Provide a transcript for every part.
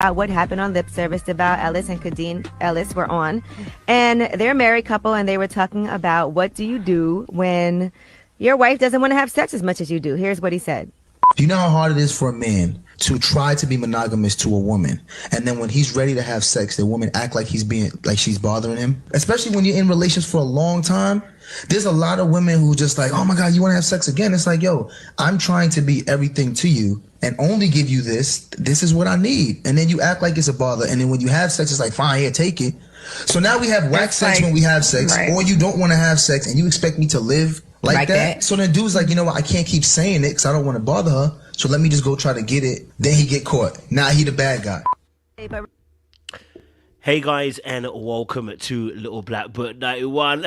what happened on Lip Service. About Ellis and Kadeen Ellis were on, and they're a married couple, and they were talking about what do you do when your wife doesn't want to have sex as much as you do. Here's what he said. Do you know how hard it is for a man to try to be monogamous to a woman, and then when he's ready to have sex, the woman act like she's bothering him? Especially when you're in relations for a long time. There's a lot of women who just like, oh my God, you want to have sex again? It's like, yo, I'm trying to be everything to you and only give you this. This is what I need. And then you act like it's a bother. And then when you have sex, it's like, fine, here, take it. So now we have whack sex when we have sex, or you don't want to have sex and you expect me to live like that. So then dude's like, you know what, I can't keep saying it because I don't want to bother her. So let me just go try to get it. Then he get caught. Now he the bad guy. Hey guys, and welcome to Little Black Book 91.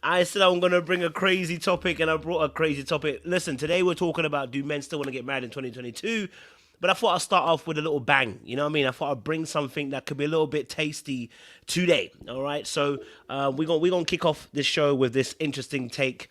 I said I'm going to bring a crazy topic, and I brought a crazy topic. Listen, today we're talking about, do men still want to get married in 2022? But I thought I'd start off with a little bang. You know what I mean? I thought I'd bring something that could be a little bit tasty today. All right? So we're gonna kick off this show with this interesting take,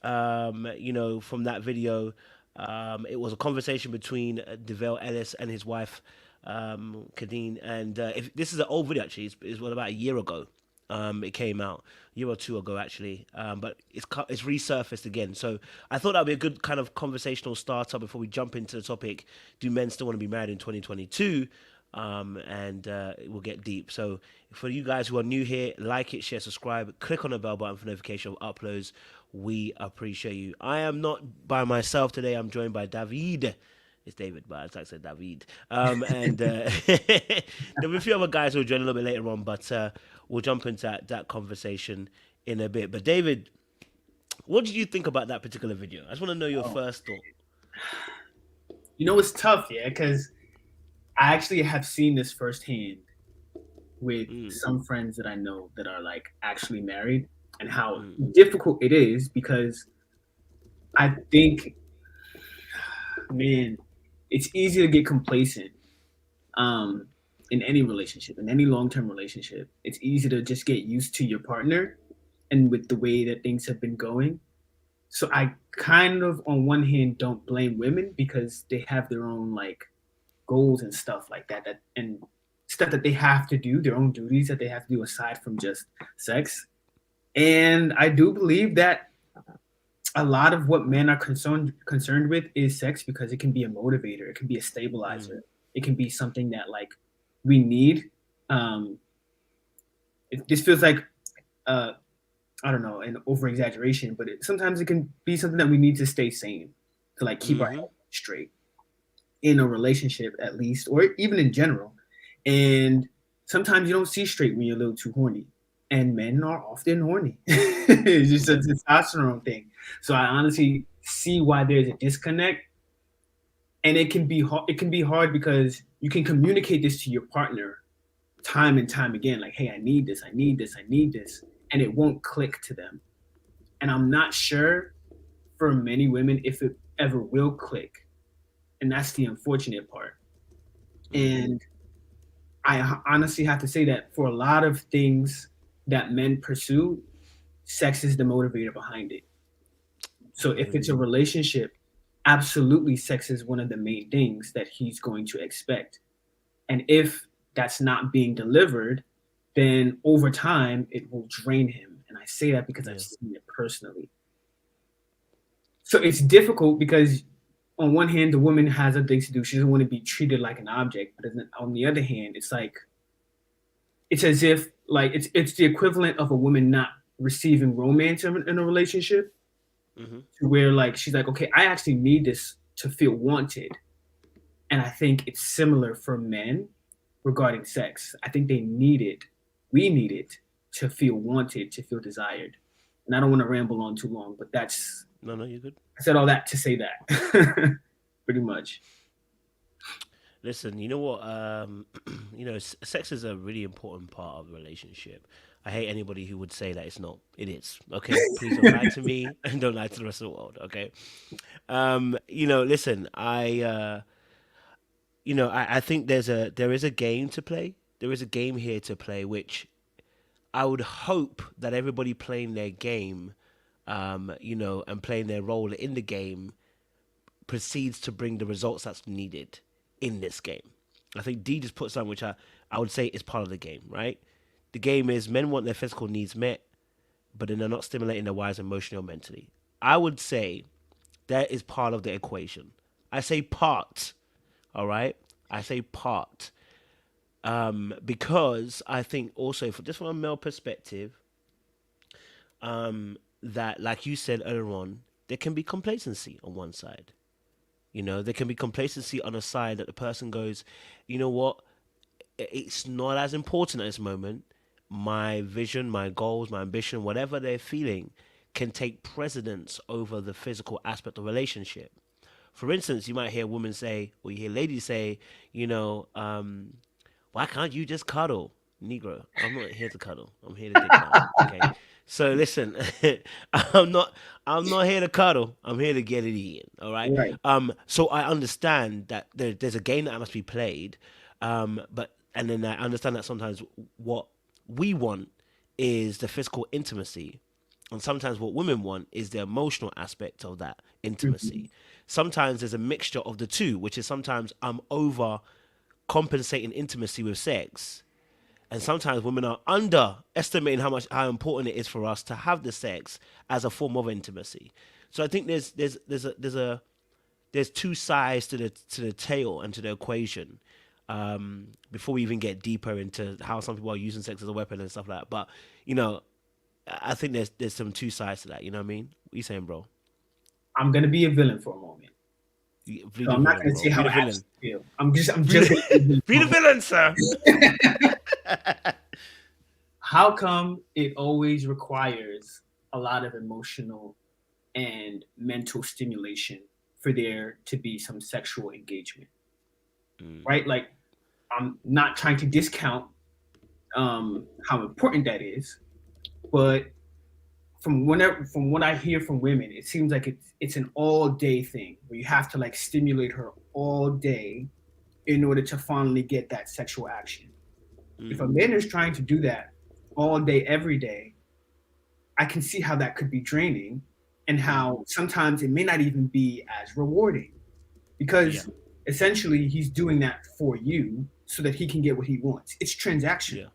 from that video. It was a conversation between DeVale Ellis and his wife, Kadeen. And if this is an old video, actually. It's about a year ago. It came out a year or two ago, actually, but it's resurfaced again. So I thought that'd be a good kind of conversational starter before we jump into the topic. Do men still want to be married in 2022? And we'll get deep. So for you guys who are new here, like it, share, subscribe, click on the bell button for notification of uploads. We appreciate you. I am not by myself today. I'm joined by David. It's David, but it's like I said, David. And there'll be a few other guys who will join a little bit later on, but we'll jump into that conversation in a bit. But David, what did you think about that particular video? I just want to know your first thought. You know, it's tough, yeah, because I actually have seen this firsthand with some friends that I know that are like actually married, and how difficult it is, because I think, man, it's easy to get complacent in any relationship, in any long-term relationship. It's easy to just get used to your partner and with the way that things have been going. So I kind of, on one hand, don't blame women, because they have their own like goals and stuff like that, and stuff that they have to do, their own duties that they have to do aside from just sex. And I do believe that a lot of what men are concerned with is sex, because it can be a motivator, it can be a stabilizer, it can be something that like we need. This feels like I don't know, an over exaggeration, but sometimes it can be something that we need to stay sane, to like keep our head straight in a relationship, at least, or even in general. And sometimes you don't see straight when you're a little too horny, and men are often horny. It's just a testosterone thing. So I honestly see why there's a disconnect, and it can be hard. It can be hard because you can communicate this to your partner time and time again, like, "Hey, I need this, I need this, I need this," and it won't click to them. And I'm not sure for many women if it ever will click, and that's the unfortunate part. And I honestly have to say that for a lot of things that men pursue, sex is the motivator behind it. So if it's a relationship, absolutely sex is one of the main things that he's going to expect. And if that's not being delivered, then over time it will drain him. And I say that because I've seen it personally. So it's difficult because on one hand, the woman has other things to do. She doesn't want to be treated like an object. But on the other hand, it's like, it's as if like it's the equivalent of a woman not receiving romance in a relationship, to where like she's like, okay, I actually need this to feel wanted. And I think it's similar for men regarding sex. I think they need it. We need it to feel wanted, to feel desired. And I don't want to ramble on too long, but that's... No, you're good. I said all that to say that. Pretty much. Listen, you know what? Sex is a really important part of a relationship. I hate anybody who would say that it's not. It is. Okay, please don't lie to me and don't lie to the rest of the world. Okay. Listen, I think there is a game to play. There is a game here to play, which I would hope that everybody playing their game, and playing their role in the game proceeds to bring the results that's needed in this game. I think D just put something which I would say is part of the game, right? The game is men want their physical needs met, but then they're not stimulating their wives emotionally or mentally. I would say that is part of the equation. I say part, all right? I say part. Because I think also, just from a male perspective, that, like you said earlier on, there can be complacency on one side. You know, there can be complacency on a side that the person goes, you know what, it's not as important at this moment. My vision, my goals, my ambition, whatever they're feeling, can take precedence over the physical aspect of relationship. For instance, you might hear women say, or you hear ladies say, you know, why can't you just cuddle? Negro, I'm not here to cuddle. I'm here to dick down. Okay. So listen, I'm not I'm not here to cuddle. I'm here to get it in. All right. Right. So I understand that there's a game that must be played. But and then I understand that sometimes what we want is the physical intimacy. And sometimes what women want is the emotional aspect of that intimacy. Sometimes there's a mixture of the two, which is sometimes I'm over compensating intimacy with sex, and sometimes women are underestimating how important it is for us to have the sex as a form of intimacy. So I think there's two sides to the tail and to the equation. Before we even get deeper into how some people are using sex as a weapon and stuff like that, but you know, I think there's some two sides to that. You know what I mean? What you saying, bro? I'm gonna be a villain for a moment. Be So the I'm not villain, gonna bro. say Be how the I villain. actually feel. I'm just gonna be a villain Be for the a villain, sir. moment. How come it always requires a lot of emotional and mental stimulation for there to be some sexual engagement? Right? Like, I'm not trying to discount how important that is, but from what I hear from women, it seems like it's an all day thing where you have to like stimulate her all day in order to finally get that sexual action. If a man is trying to do that all day, every day, I can see how that could be draining and how sometimes it may not even be as rewarding Yeah, because essentially he's doing that for you so that he can get what he wants. It's transactional,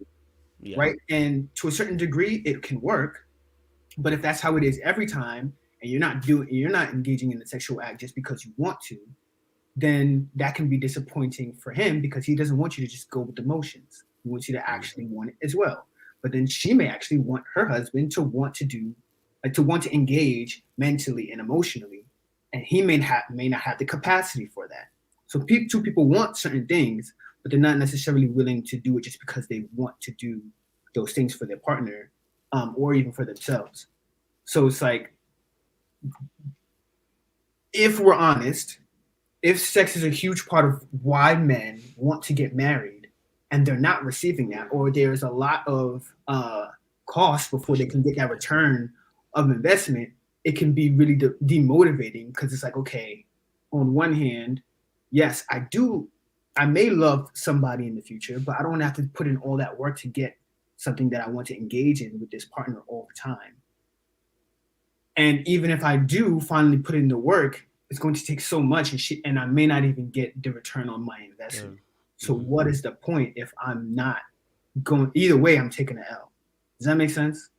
yeah, yeah. right? And to a certain degree, it can work. But if that's how it is every time, and you're not engaging in the sexual act just because you want to, then that can be disappointing for him because he doesn't want you to just go with the motions. He wants you to actually want it as well. But then she may actually want her husband to want to do, like, to want to engage mentally and emotionally, and he may not have the capacity for that. So two people want certain things, but they're not necessarily willing to do it just because they want to do those things for their partner, or even for themselves. So it's like, if we're honest, if sex is a huge part of why men want to get married and they're not receiving that, or there's a lot of cost before they can get that return of investment, it can be really demotivating because it's like, okay, on one hand, yes, I may love somebody in the future, but I don't have to put in all that work to get something that I want to engage in with this partner all the time. And even if I do finally put in the work, it's going to take so much, and I may not even get the return on my investment. So what is the point if I'm not going? Either way, I'm taking an L. Does that make sense?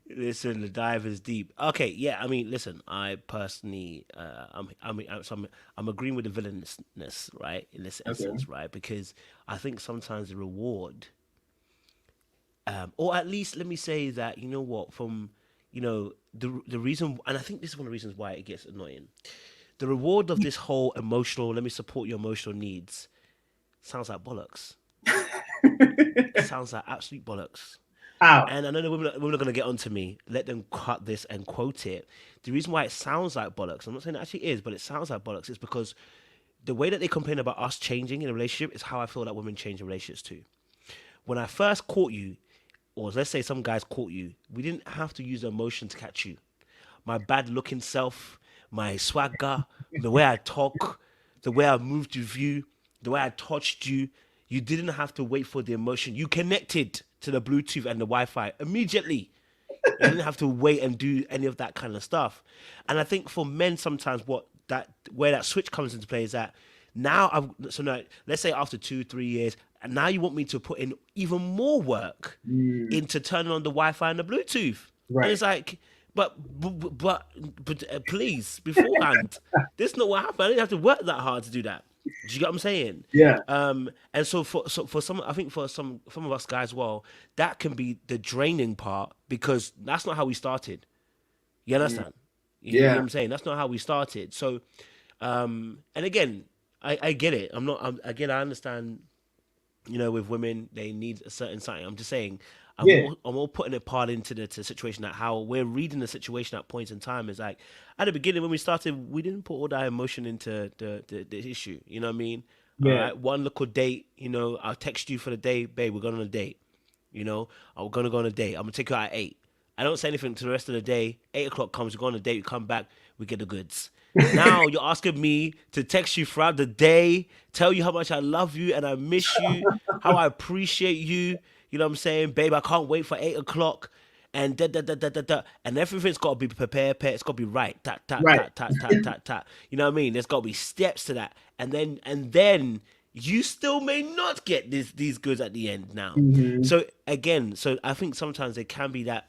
Listen, the dive is deep. Okay, yeah. I mean, listen. I personally, I'm agreeing with the villainousness, right? In this Okay. essence, right? Because I think sometimes the reward, or at least let me say that, you know what, from, you know, the reason, and I think this is one of the reasons why it gets annoying. The reward of this whole emotional, let me support your emotional needs, sounds like bollocks. It sounds like absolute bollocks. How? And I know the women are going to get onto me. Let them cut this and quote it. The reason why it sounds like bollocks, I'm not saying it actually is, but it sounds like bollocks, is because the way that they complain about us changing in a relationship is how I feel that women change in relationships too. When I first caught you, or let's say some guys caught you, we didn't have to use emotion to catch you. My bad looking self, my swagger, the way I talk, the way I moved with you, the way I touched you, you didn't have to wait for the emotion. You connected to the Bluetooth and the Wi-Fi immediately. You didn't have to wait and do any of that kind of stuff. And I think for men sometimes where that switch comes into play is that now let's say after 2-3 years, and now you want me to put in even more work into turning on the Wi-Fi and the Bluetooth. And Right. it's like, but please, beforehand, this is not what happened. I didn't have to work that hard to do that. Do you get what I'm saying? Yeah. And so for some, I think for some of us guys, well, that can be the draining part because that's not how we started. You understand? You know what Yeah. I'm saying? That's not how we started. So, and again, I get it. Again, I understand. You know, with women, they need a certain something. I'm just saying, Yeah. I'm all putting it part into the situation that how we're reading the situation at points in time is like at the beginning when we started, we didn't put all that emotion into the issue. You know what I mean? All Yeah. right, one little date. You know, I'll text you for the day, babe. We're going on a date. You know, I'm gonna go on a date. I'm gonna take you out at 8. I don't say anything to the rest of the day. 8 o'clock comes, we go on a date, we come back, we get the goods. Now you're asking me to text you throughout the day, tell you how much I love you and I miss you, how I appreciate you. You know what I'm saying? Babe, I can't wait for 8 o'clock. And and everything's got to be prepared. It's got to be right. Tat tat Right. tat tat tat tat tat. You know what I mean? There's got to be steps to that. And then you still may not get these goods at the end now. Mhm. So again, so I think sometimes there can be that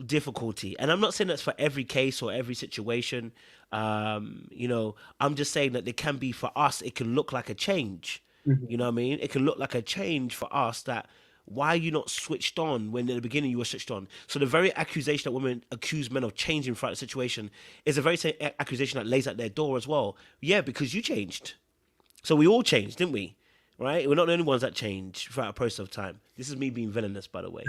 difficulty, and I'm not saying that's for every case or every situation. You know, I'm just saying that there can be for us. It can look like a change. You know what I mean? It can look like a change for us that why are you not switched on when in the beginning you were switched on? So the very accusation that women accuse men of changing throughout the situation is the very same accusation that lays at their door as well. Yeah, because you changed. So we all changed, didn't we? Right? We're not the only ones that change throughout a process of time. This is me being villainous, by the way.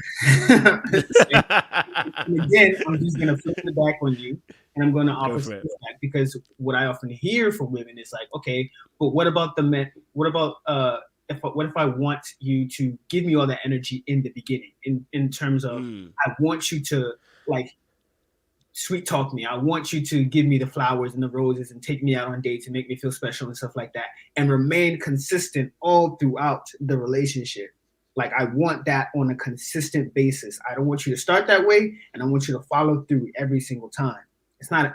And again, I'm just gonna flip it back on you, and I'm gonna Go offer for some it. feedback because what I often hear from women is like, okay, but what about the men? What about what if I want you to give me all that energy in the beginning, in terms of I want you to like sweet talk me. I want you to give me the flowers and the roses and take me out on dates and make me feel special and stuff like that, and remain consistent all throughout the relationship. Like I want that on a consistent basis. I don't want you to start that way, and I want you to follow through every single time. It's not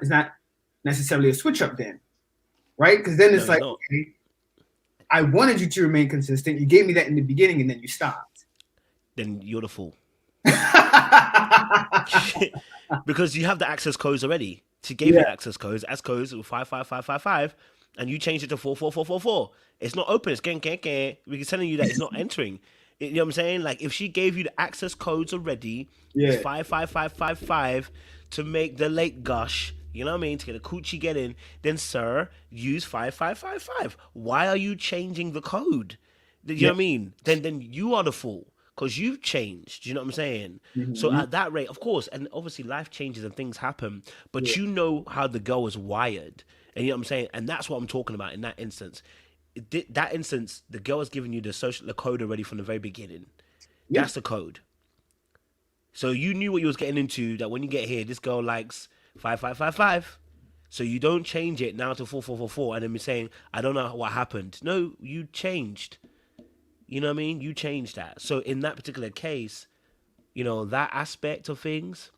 necessarily a switch up then, right? Because then No, it's it's like, not. okay, I wanted you to remain consistent. You gave me that in the beginning, and then you stopped. Then you're the fool. Because you have the access codes already. She gave you Yeah, the access codes, as codes 55555, and you changed it to 44444. It's not open. It's gang. We're telling you that it's not entering. You know what I'm saying? Like if she gave you the access codes already, it's yeah, 55555 to make the late gush. You know what I mean? To get a coochie get in, then sir, use 5555. Why are you changing the code? You know yeah. what I mean? Then you are the fool because you've changed. You know what I'm saying? So Mhm. at that rate, of course, and obviously life changes and things happen, but Yeah, you know how the girl is wired, and you know what I'm saying, and that's what I'm talking about in that instance. That instance, the girl has given you the code already from the very beginning. yeah. That's the code. So you knew what you was getting into. That when you get here, this girl likes 5555. So you don't change it now to 4444 and then be saying, I don't know what happened. No, you changed. You know what I mean? You changed that. So in that particular case, you know, that aspect of things,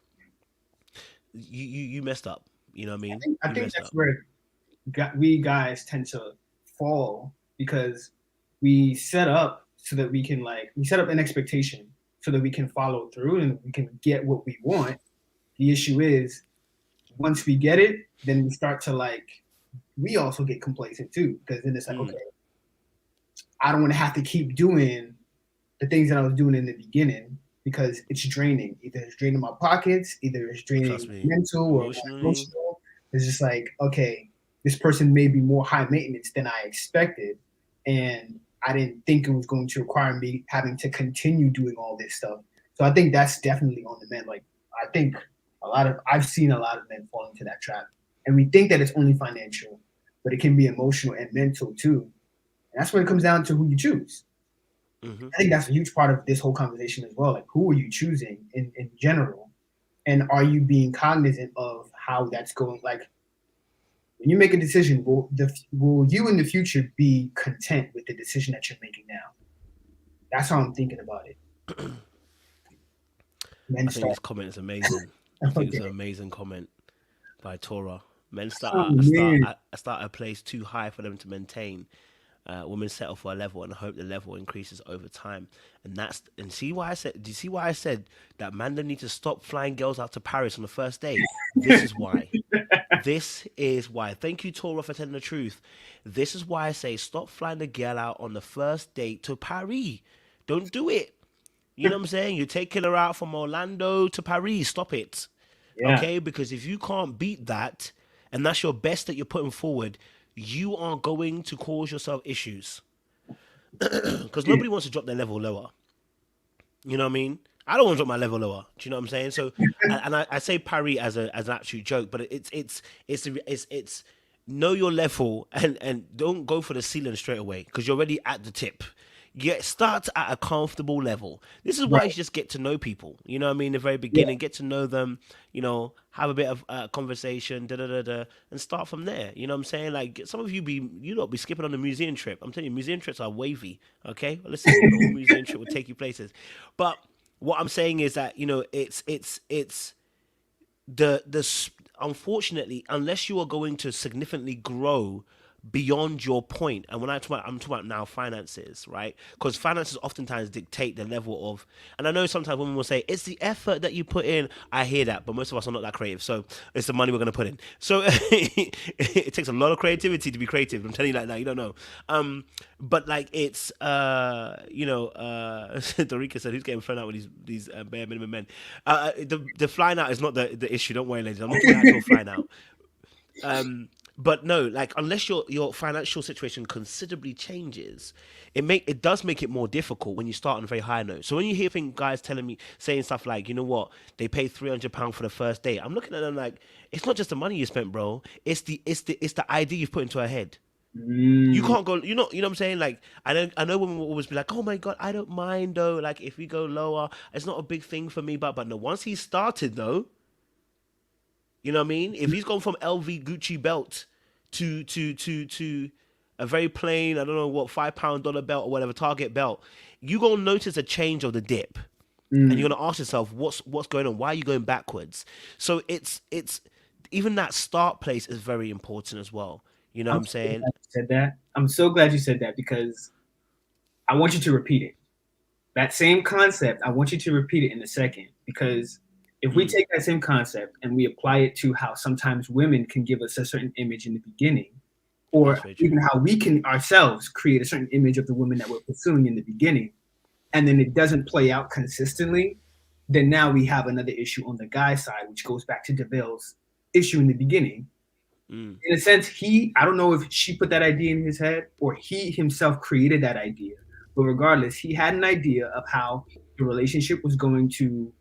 you messed up. You know what I mean? I You think messed that's up. where we guys tend to fall because we set up so that we set up an expectation so that we can follow through and we can get what we want. The issue is once we get it, then we start to we also get complacent too because then it's like, okay, I don't want to have to keep doing the things that I was doing in the beginning because it's draining. Either it's draining my pockets, either it's Trust draining me. mental or Emotionally, emotional. It's just like, okay, this person may be more high maintenance than I expected. And I didn't think it was going to require me having to continue doing all this stuff. So I think that's definitely on the men. Like I think I've seen a lot of men fall into that trap. And we think that it's only financial, but it can be emotional and mental too. And that's when it comes down to who you choose. I think that's a huge part of this whole conversation as well. Like, who are you choosing in general? And are you being cognizant of how that's going? Like, when you make a decision, will you in the future be content with the decision that you're making now? That's how I'm thinking about it. Men I think start. this comment is amazing. I think it's Okay. an amazing comment by Torah. Men Oh man. start a place too high for them to maintain. Women settle for a level and hope the level increases over time. And see why I said? Do you see why I said that man don't need to stop flying girls out to Paris on the first date? This is why. This is why. Thank you, Torah, for telling the truth. This is why I say stop flying the girl out on the first date to Paris. Don't do it. You know what I'm saying? You're taking her out from Orlando to Paris. Stop it. Yeah. Okay? Because if you can't beat that, and that's your best that you're putting forward, you are going to cause yourself issues. Because nobody wants to drop their level lower. You know what I mean? I don't want to drop my level lower. Do you know what I'm saying? So, and I say Paris as an absolute joke, but it's know your level and don't go for the ceiling straight away because you're already at the tip. Start at a comfortable level. This is why you Right. just get to know people. You know what I mean? In the very beginning, get to know them. You know, have a bit of conversation, and start from there. You know what I'm saying? Like some of you not be skipping on the museum trip. I'm telling you, museum trips are wavy. Okay, well, listen, not all museum trip will take you places, but what I'm saying is that it's unfortunately, unless you are going to significantly grow beyond your point, and when I'm talking about now finances, right? Because finances oftentimes dictate the level of, and I know sometimes women will say it's the effort that you put in. I hear that, but most of us are not that creative, so it's the money we're going to put in. So it takes a lot of creativity to be creative. I'm telling you like that, you don't know. But like it's Dorica said, who's getting thrown out with these bare minimum men? The flying out is not the issue. Don't worry, ladies. I'm not talking actual flying out. But no, like unless your financial situation considerably changes, it does make it more difficult when you start on a very high note. So when you hear guys saying stuff like, you know what, they pay £300 for the first date, I'm looking at them like, it's not just the money you spent, bro. It's the idea you've put into her head. You Mm, can't go, you know what I'm saying? Like, I know women will always be like, oh my God, I don't mind though. Like, if we go lower, it's not a big thing for me. But no, once he started though, you know what I mean? If he's gone from LV Gucci belt to a very plain, I don't know what, £5 dollar belt or whatever, Target belt, you gonna notice a change of the dip. And you're mm. gonna ask yourself, what's going on? Why are you going backwards? So it's even that start place is very important as well. You know what I'm I'm so saying? glad you said that. I'm so glad you said that because I want you to repeat it. That same concept, I want you to repeat it in a second because if we take that same concept and we apply it to how sometimes women can give us a certain image in the beginning, That's or very true. even how we can ourselves create a certain image of the woman that we're pursuing in the beginning, and then it doesn't play out consistently, then now we have another issue on the guy side, which goes back to DeVille's issue in the beginning. In a sense, I don't know if she put that idea in his head or he himself created that idea. But regardless, he had an idea of how the relationship was going to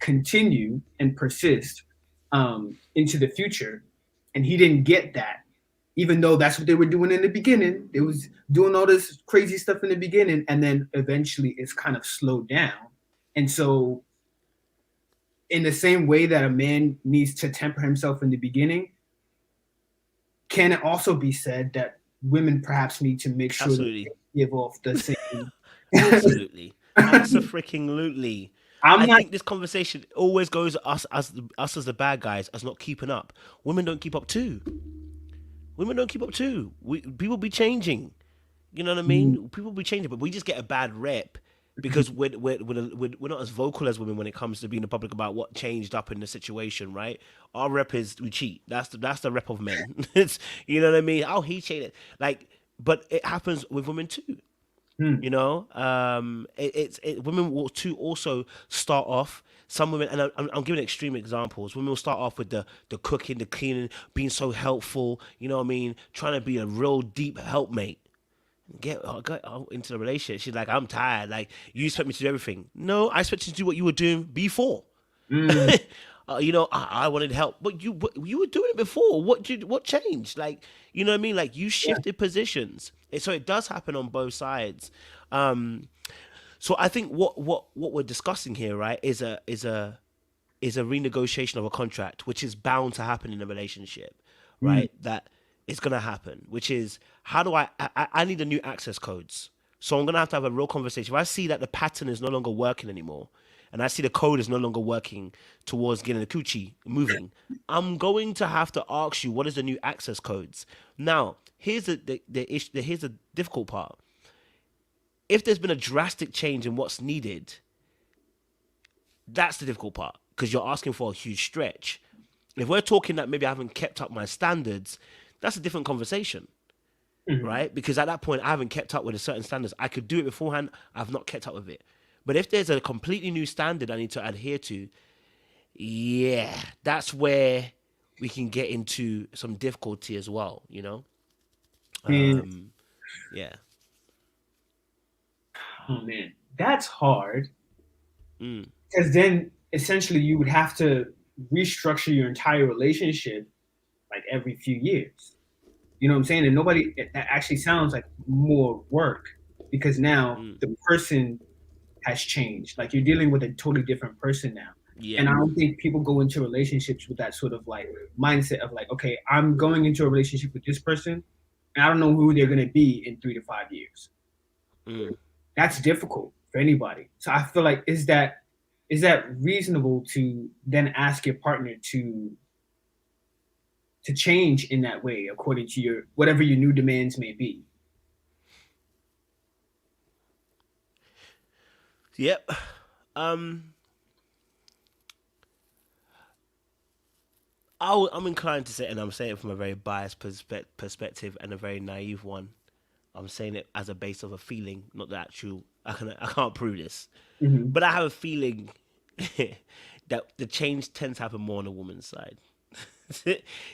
continue and persist into the future. And he didn't get that, even though that's what they were doing in the beginning. They was doing all this crazy stuff in the beginning, and then eventually it's kind of slowed down. And so, in the same way that a man needs to temper himself in the beginning, can it also be said that women perhaps need to make sure that Absolutely. they give off the same? Absolutely. Absolutely. I'm I not. think this conversation always goes us as the bad guys as not keeping up. Women don't keep up too. Women don't keep up too. People be changing. You know what I mean? People be changing, but we just get a bad rep because we're not as vocal as women when it comes to being in public about what changed up in the situation, right? Our rep is we cheat. That's the rep of men. It's, you know what I mean? Oh, he cheated. Like, but it happens with women too. Hmm. You know, women will too also start off. Some women, and I'm giving extreme examples. Women will start off with the cooking, the cleaning, being so helpful. You know what I mean? Trying to be a real deep helpmate. Get into the relationship. She's like, I'm tired. Like, you expect me to do everything. No, I expect you to do what you were doing before. Mm, I wanted help, but you were doing it before. What changed? Like, you know what I mean? Like, you yeah. shifted positions. So it does happen on both sides. So I think what we're discussing here, right, is a renegotiation of a contract, which is bound to happen in a relationship, Mm, right? That it's gonna happen, which is how do I need a new access codes. So I'm gonna have to have a real conversation. If I see that the pattern is no longer working anymore, and I see the code is no longer working towards getting the coochie moving, I'm going to have to ask you what is the new access codes. Now, here's the issue. Here's the difficult part. If there's been a drastic change in what's needed, that's the difficult part because you're asking for a huge stretch. If we're talking that maybe I haven't kept up my standards, that's a different conversation, right? Because at that point, I haven't kept up with a certain standards. I could do it beforehand. I've not kept up with it. But if there's a completely new standard I need to adhere to, yeah, that's where we can get into some difficulty as well, you know? And Yeah. oh man, that's hard. Because then essentially you would have to restructure your entire relationship like every few years. You know what I'm saying? And that actually sounds like more work because now the person has changed. Like you're dealing with a totally different person now. Yeah. And I don't think people go into relationships with that sort of like mindset of like, okay, I'm going into a relationship with this person and I don't know who they're going to be in 3 to 5 years. That's difficult for anybody. So I feel like, is that reasonable to then ask your partner to change in that way according to your whatever your new demands may be? Yep. I'm inclined to say, and I'm saying it from a very biased perspective and a very naive one. I'm saying it as a base of a feeling, not the actual. I can't prove this, but I have a feeling that the change tends to happen more on the woman's side.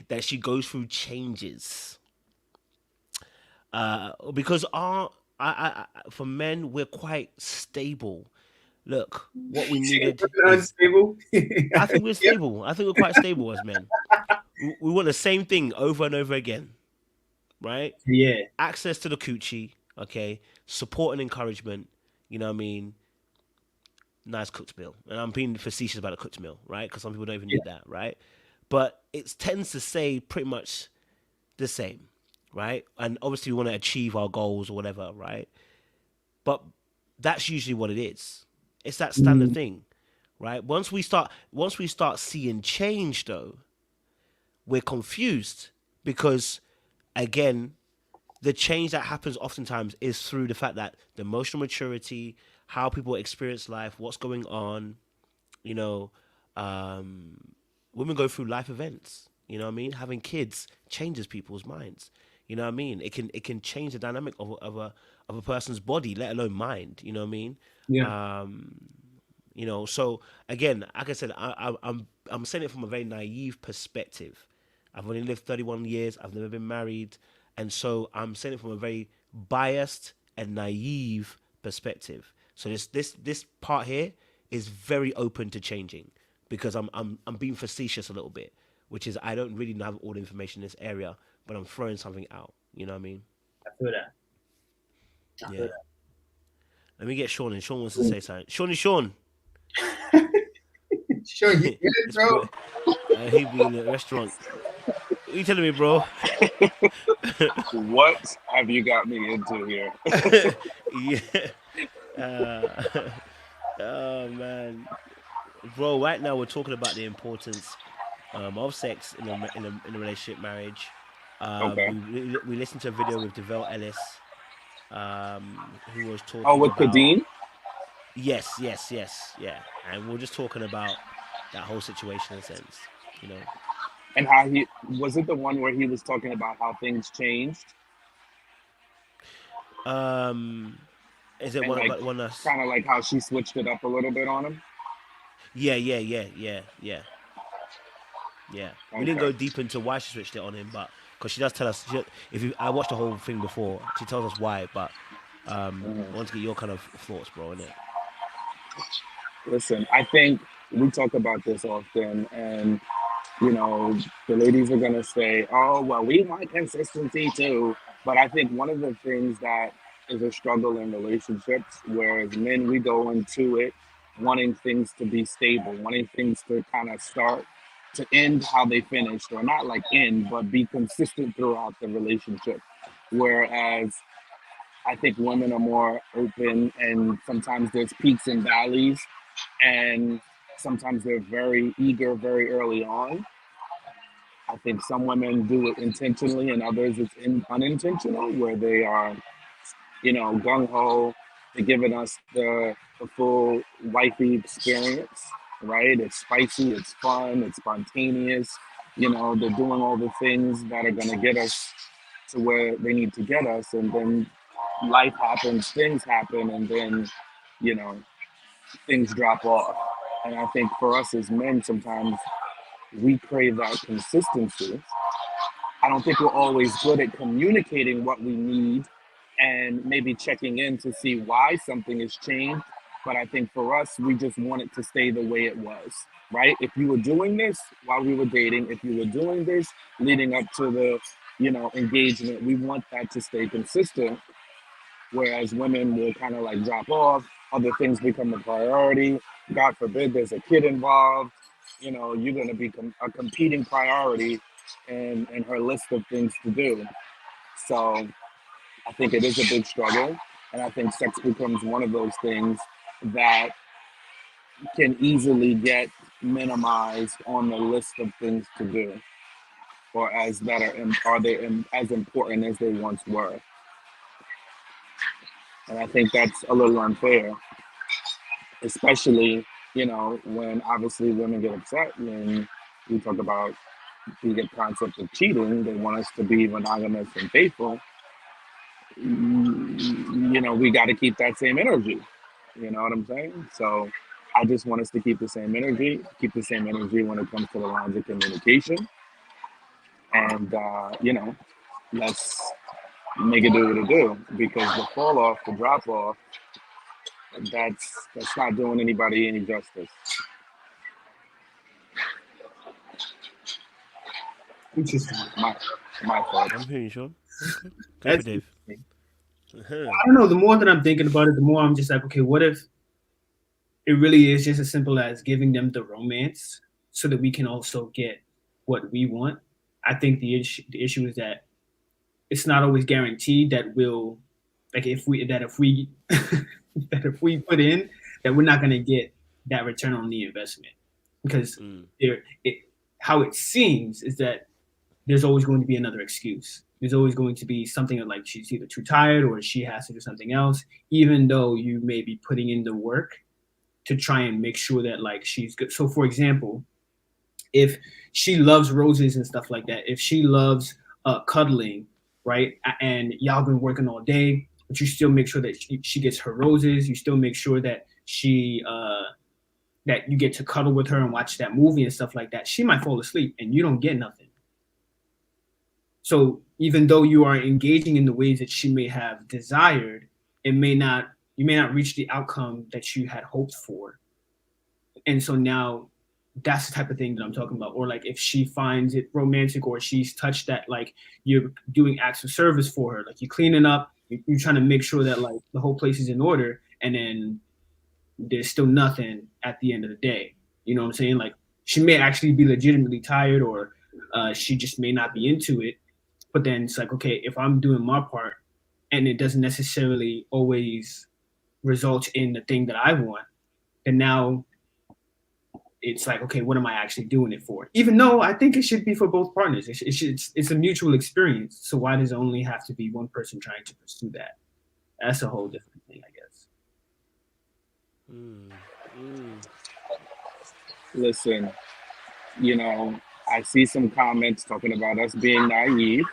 That she goes through changes, because for men we're quite stable. Look, what we needed is Unstable. I think we're stable. I think we're quite stable as men. We want the same thing over and over again, right? Yeah. Access to the coochie, okay? Support and encouragement, you know what I mean? Nice cooked meal. And I'm being facetious about a cooked meal, right? Because some people don't even need that, right? But it tends to say pretty much the same, right? And obviously we want to achieve our goals or whatever, right? But that's usually what it is. It's that standard thing, right? Once we start seeing change, though, we're confused because, again, the change that happens oftentimes is through the fact that the emotional maturity, how people experience life, what's going on, you know, women go through life events. You know what I mean? Having kids changes people's minds. You know what I mean? It can change the dynamic of a person's body, let alone mind. You know what I mean? Yeah. You know, so again, like I said, I'm saying it from a very naive perspective. I've only lived 31 years. I've never been married, and so I'm saying it from a very biased and naive perspective. So this part here is very open to changing because I'm being facetious a little bit, which is I don't really have all the information in this area, but I'm throwing something out. You know what I mean? I feel that. Yeah. Let me get Sean in. Sean wants to say something. Sean. Sure, you get it, bro. He be in the restaurant. What are you telling me, bro? What have you got me into here? Yeah. Oh man, bro. Right now we're talking about the importance of sex in a relationship, marriage. Okay. We listened to a video with DeVelle Ellis, who was talking. Oh, with about, Kadeen? Yes, yeah. And we're just talking about that whole situation in a sense, you know. And how was it the one where he was talking about how things changed? Is it And one like, about one that's kind of like how she switched it up a little bit on him? Yeah. We didn't go Okay. deep into why she switched it on him, but because she does tell us. I watched the whole thing before, she tells us why. But I want to get your kind of thoughts, bro, in it. Listen, I think we talk about this often, and you know, the ladies are gonna say, "Oh, well, we want consistency too." But I think one of the things that is a struggle in relationships, whereas men, we go into it wanting things to be stable, wanting things to kind of start to end how they finished, or not like end, but be consistent throughout the relationship. Whereas I think women are more open, and sometimes there's peaks and valleys. And sometimes they're very eager very early on. I think some women do it intentionally and others it's unintentional, where they are, gung ho. They're giving us the full wifey experience, right? It's spicy, it's fun, it's spontaneous. They're doing all the things that are going to get us to where they need to get us. And then life happens, things happen, and then, you know, things drop off. And I think for us as men, sometimes we crave that consistency. I don't think we're always good at communicating what we need and maybe checking in to see why something has changed. But I think for us, we just want it to stay the way it was, right? If you were doing this while we were dating, if you were doing this leading up to the, engagement, we want that to stay consistent. Whereas women will kind of like drop off, other things become a priority. God forbid there's a kid involved, you're going to be a competing priority in her list of things to do. So I think it is a big struggle. And I think sex becomes one of those things that can easily get minimized on the list of things to do, or as that are they as important as they once were. And I think that's a little unfair, especially, when obviously women get upset when we talk about the concept of cheating. They want us to be monogamous and faithful. We got to keep that same energy. You know what I'm saying? So I just want us to keep the same energy, when it comes to the lines of communication. And, let's make it do what it do, because the fall off, the drop off, that's not doing anybody any justice. Interesting. My fault. I'm hearing you, Sean. Okay. Go for That's Dave. interesting. Uh-huh. I don't know. The more that I'm thinking about it, the more I'm just like, okay, what if it really is just as simple as giving them the romance so that we can also get what we want? I think the issue is that it's not always guaranteed that we'll, like, if we that if we put in, that we're not going to get that return on the investment, because how it seems is that there's always going to be another excuse. There's always going to be something like she's either too tired or she has to do something else, even though you may be putting in the work to try and make sure that like she's good. So for example, if she loves roses and stuff like that, if she loves cuddling, right, and y'all been working all day, but you still make sure that she gets her roses, you still make sure that that you get to cuddle with her and watch that movie and stuff like that, she might fall asleep and you don't get nothing. So even though you are engaging in the ways that she may have desired, you may not reach the outcome that you had hoped for. And so now that's the type of thing that I'm talking about. Or like if she finds it romantic, or she's touched that, like you're doing acts of service for her, like you're cleaning up, you're trying to make sure that like the whole place is in order, and then there's still nothing at the end of the day. You know what I'm saying? Like she may actually be legitimately tired, or she just may not be into it. But then it's like, okay, if I'm doing my part and it doesn't necessarily always result in the thing that I want, then now it's like, okay, what am I actually doing it for? Even though I think it should be for both partners. It's a mutual experience. So why does it only have to be one person trying to pursue that? That's a whole different thing, I guess. Listen, I see some comments talking about us being naive.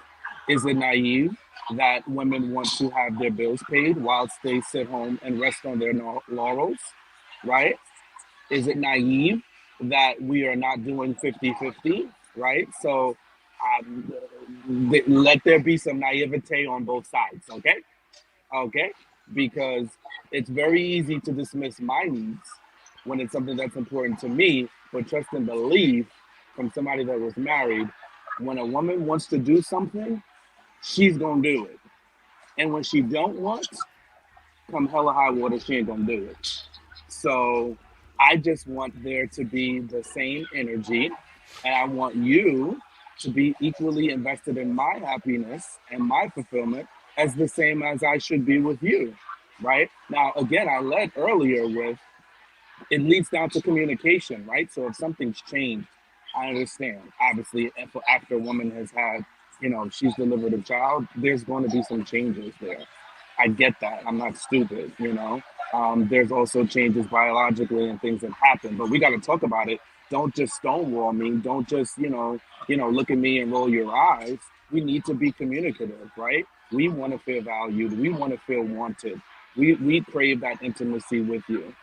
Is it naive that women want to have their bills paid whilst they sit home and rest on their laurels, right? Is it naive that we are not doing 50-50, right? So let there be some naivete on both sides, okay? Okay? Because it's very easy to dismiss my needs when it's something that's important to me, but trust and believe from somebody that was married, when a woman wants to do something, she's gonna do it. And when she don't want, come hell or high water, she ain't gonna do it. So I just want there to be the same energy, and I want you to be equally invested in my happiness and my fulfillment as the same as I should be with you, right? Now, again, I led earlier with, it leads down to communication, right? So if something's changed, I understand. Obviously, after a woman has had, she's delivered a child, there's going to be some changes there. I get that. I'm not stupid. There's also changes biologically and things that happen, but we got to talk about it. Don't just stonewall me. Don't just, look at me and roll your eyes. We need to be communicative, right? We want to feel valued. We want to feel wanted. We crave that intimacy with you.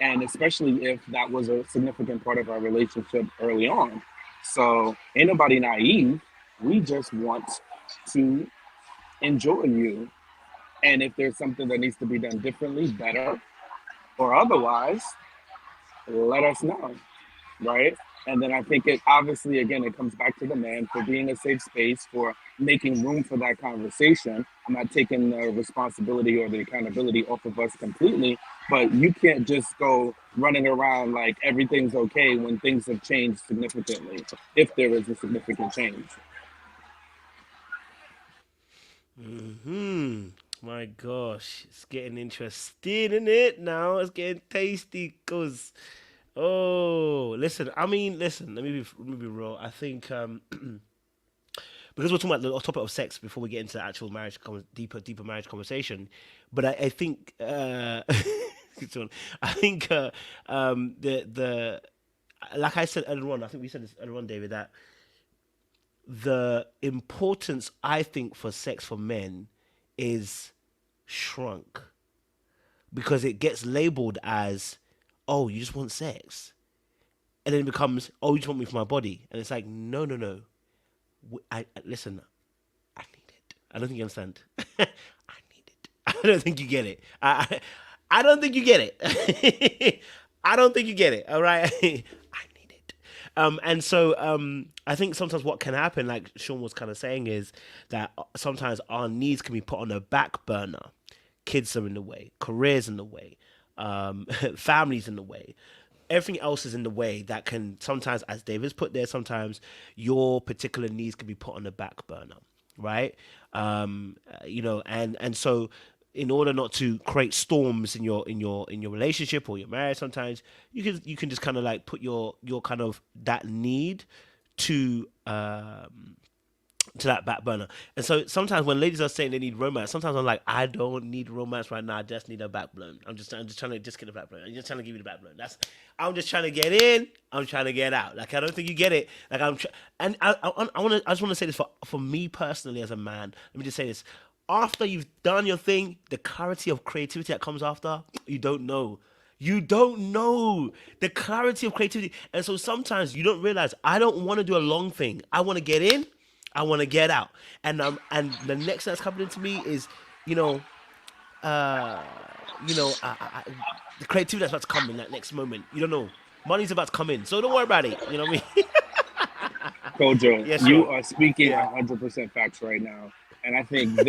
And especially if that was a significant part of our relationship early on. So ain't nobody naive. We just want to enjoy you. And if there's something that needs to be done differently, better, or otherwise, let us know, right? And then I think it obviously, again, it comes back to the man for being a safe space, for making room for that conversation. I'm not taking the responsibility or the accountability off of us completely, but you can't just go running around like everything's okay when things have changed significantly, if there is a significant change. My gosh, it's getting interesting, isn't it? Now it's getting tasty, cause listen. I mean, listen. Let me be real. I think because we're talking about the topic of sex before we get into the actual marriage, deeper marriage conversation. But I think I think the like I said earlier on, I think we said this earlier on, David, that the importance I think for sex for men is shrunk because it gets labeled as, oh, you just want sex, and then it becomes, oh, you just want me for my body, and it's like, no. Listen, I need it. I don't think you understand. I need it. I don't think you get it. I don't think you get it. I don't think you get it. All right. I need it. And so I think sometimes what can happen, like Sean was kind of saying, is that sometimes our needs can be put on the back burner. Kids are in the way, careers in the way, families in the way. Everything else is in the way that can sometimes, as David's put there, sometimes your particular needs can be put on the back burner, right? And so in order not to create storms in your relationship or your marriage, sometimes you can just kind of like put your kind of that need to that back burner. And so sometimes when ladies are saying they need romance, sometimes I'm like, I don't need romance right now. I just need a back burner. I'm just trying to just get a back burner. I'm just trying to give you the back burner. I'm just trying to get in. I'm trying to get out. Like, I don't think you get it. Like, I just want to say this for me personally as a man. Let me just say this. After you've done your thing, the clarity of creativity that comes after, you don't know. You don't know the clarity of creativity. And so sometimes you don't realize, I don't want to do a long thing. I want to get in. I want to get out. And the next thing that's coming into me is, the creativity that's about to come in that next moment. You don't know. Money's about to come in. So don't worry about it. You know what I mean? Kojo, Yes, you sure. are speaking 100% facts right now. And I think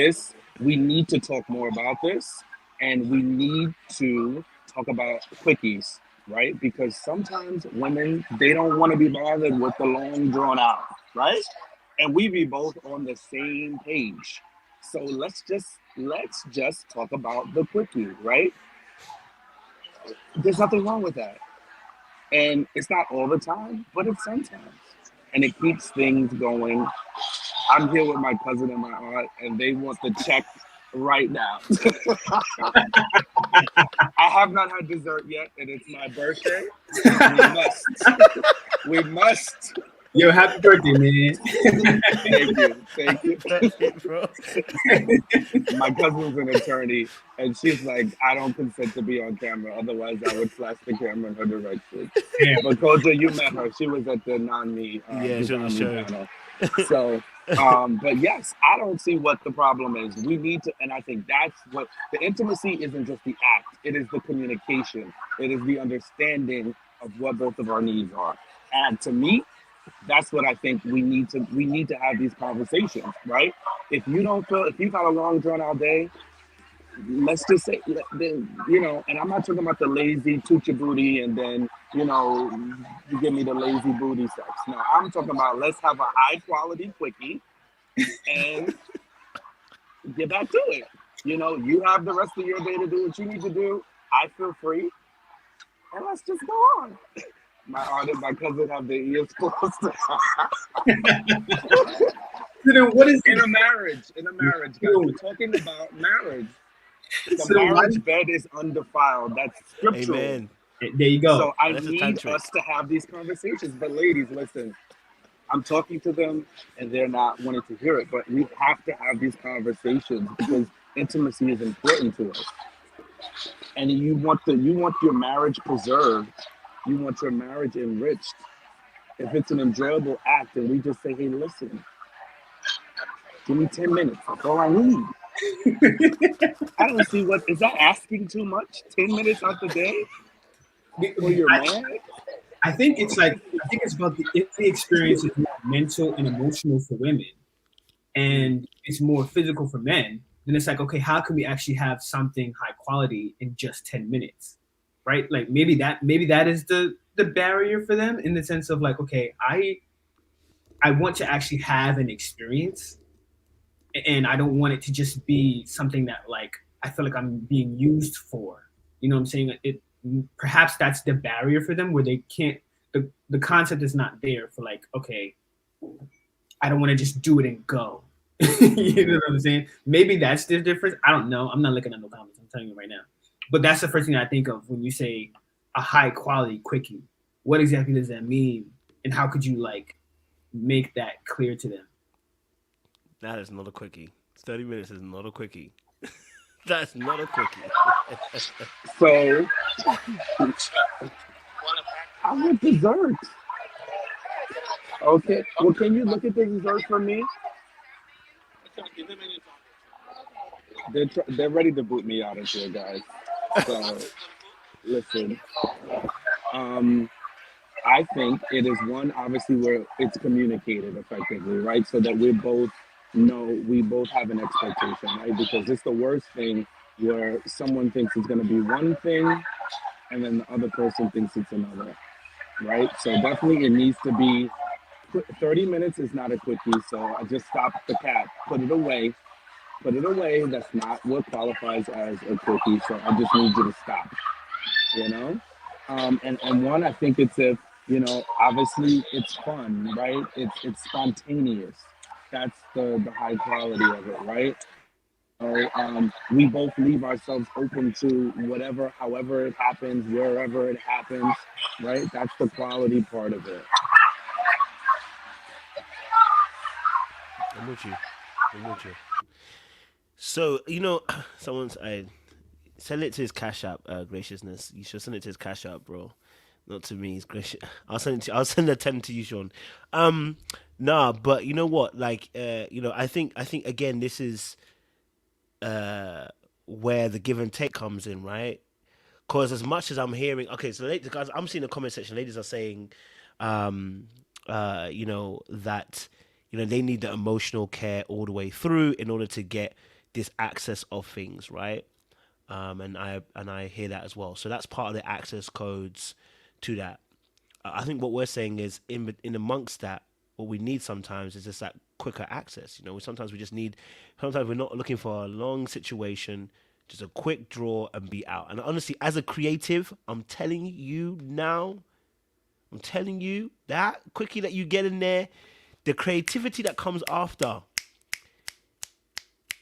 we need to talk more about this, and we need to talk about quickies, right? Because sometimes women, they don't want to be bothered with the long drawn out, right? And we be both on the same page. So let's just talk about the quickie, right? There's nothing wrong with that. And it's not all the time, but it's sometimes. And it keeps things going. I'm here with my cousin and my aunt, and they want the check right now. I have not had dessert yet, and it's my birthday. We must. Yo, happy birthday, man. Thank you. Bro. My cousin's an attorney, and she's like, I don't consent to be on camera. Otherwise, I would flash the camera in her direction. Yeah. But Koja, you met her. She was at the non-me panel. So, but yes, I don't see what the problem is. We need to, and I think that's what the intimacy isn't just the act. It is the communication. It is the understanding of what both of our needs are. And to me, that's what I think we need to have these conversations, right? If you've got a long drawn out day, let's just say, and I'm not talking about the lazy toot your booty and then, you give me the lazy booty sex. No, I'm talking about let's have a high quality quickie and get back to it. You have the rest of your day to do what you need to do. I feel free. and let's just go on. My cousin have their ears closed. So then what is In a marriage, guys, we're talking about marriage. The so why? marriage bed is undefiled. That's scriptural. Amen. There you go. So I Unless it's need tantric. us to have these conversations. But ladies, listen, I'm talking to them and they're not wanting to hear it. But we have to have these conversations because intimacy is important to us. And you want your marriage preserved. You want your marriage enriched. If it's an enjoyable act, and we just say, hey, listen, give me 10 minutes. That's all I need. I don't see what is that asking too much? 10 minutes out the day for your man? I think it's like I think it's about if the experience is more mental and emotional for women, and it's more physical for men. Then it's like, okay, how can we actually have something high quality in just 10 minutes, right? Like maybe that is the barrier for them in the sense of like, okay, I want to actually have an experience, and I don't want it to just be something that like I feel like I'm being used for. You know what I'm saying? It perhaps that's the barrier for them where they can't. The concept is not there for like, okay, I don't want to just do it and go. You know what I'm saying? Maybe that's the difference. I don't know. I'm not looking at no comments. I'm telling you right now. But that's the first thing I think of when you say a high quality quickie. What exactly does that mean? And how could you like make that clear to them? That is not a quickie. 30 minutes is not a quickie. That's not a quickie. So I want dessert. Okay. Well, can you look at the dessert for me? They're ready to boot me out of here, guys. So listen. I think it is one obviously where it's communicated effectively, right? So that we both have an expectation, right? Because it's the worst thing where someone thinks it's going to be one thing and then the other person thinks it's another, right? So definitely it needs to be 30 minutes is not a quickie. So I just stop the cap, put it away. That's not what qualifies as a quickie. So I just need you to stop, you know? And one, I think it's if, obviously it's fun, right? It's spontaneous. That's the high quality of it, right? So we both leave ourselves open to whatever, however it happens, wherever it happens, right? That's the quality part of it. I'm with you. So, I send it to his Cash App, graciousness. You should send it to his Cash App, bro. Not to me, he's gracious. I'll send a 10 to you, Sean. Nah, but you know what? Like, I think again, this is where the give and take comes in, right? Because as much as I'm hearing, okay, so guys, I'm seeing the comment section. Ladies are saying, that they need the emotional care all the way through in order to get this access of things, right? And I hear that as well. So that's part of the access codes to that. I think what we're saying is in amongst that, what we need sometimes is just that quicker access. Sometimes we're not looking for a long situation, just a quick draw and be out. And honestly, as a creative, I'm telling you that quickie that you get in there, the creativity that comes after,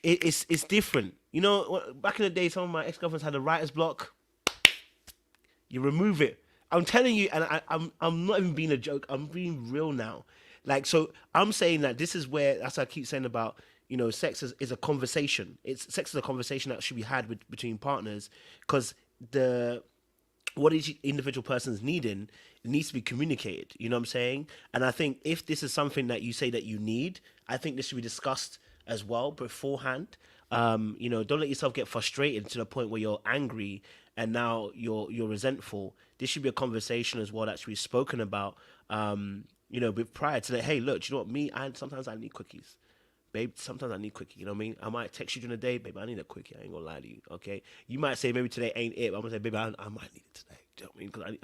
it's different. Back in the day, some of my ex-girlfriends had a writer's block. You remove it. I'm telling you, and I'm not even being a joke. I'm being real now. Like, so I'm saying that this is where, that's what I keep saying about, sex is a conversation. Sex is a conversation that should be had between partners, because what each individual person's needing, it needs to be communicated. You know what I'm saying? And I think if this is something that you say that you need, I think this should be discussed as well beforehand. Don't let yourself get frustrated to the point where you're angry and now you're resentful. This should be a conversation as well that should be spoken about, with pride. So that, hey, look, you know what, sometimes I need quickies. Babe, sometimes I need quickie. You know what I mean? I might text you during the day, babe, I need a quickie. I ain't gonna lie to you, okay? You might say maybe today ain't it, but I'm gonna say, baby, I might need it today. Do you know what I mean? Because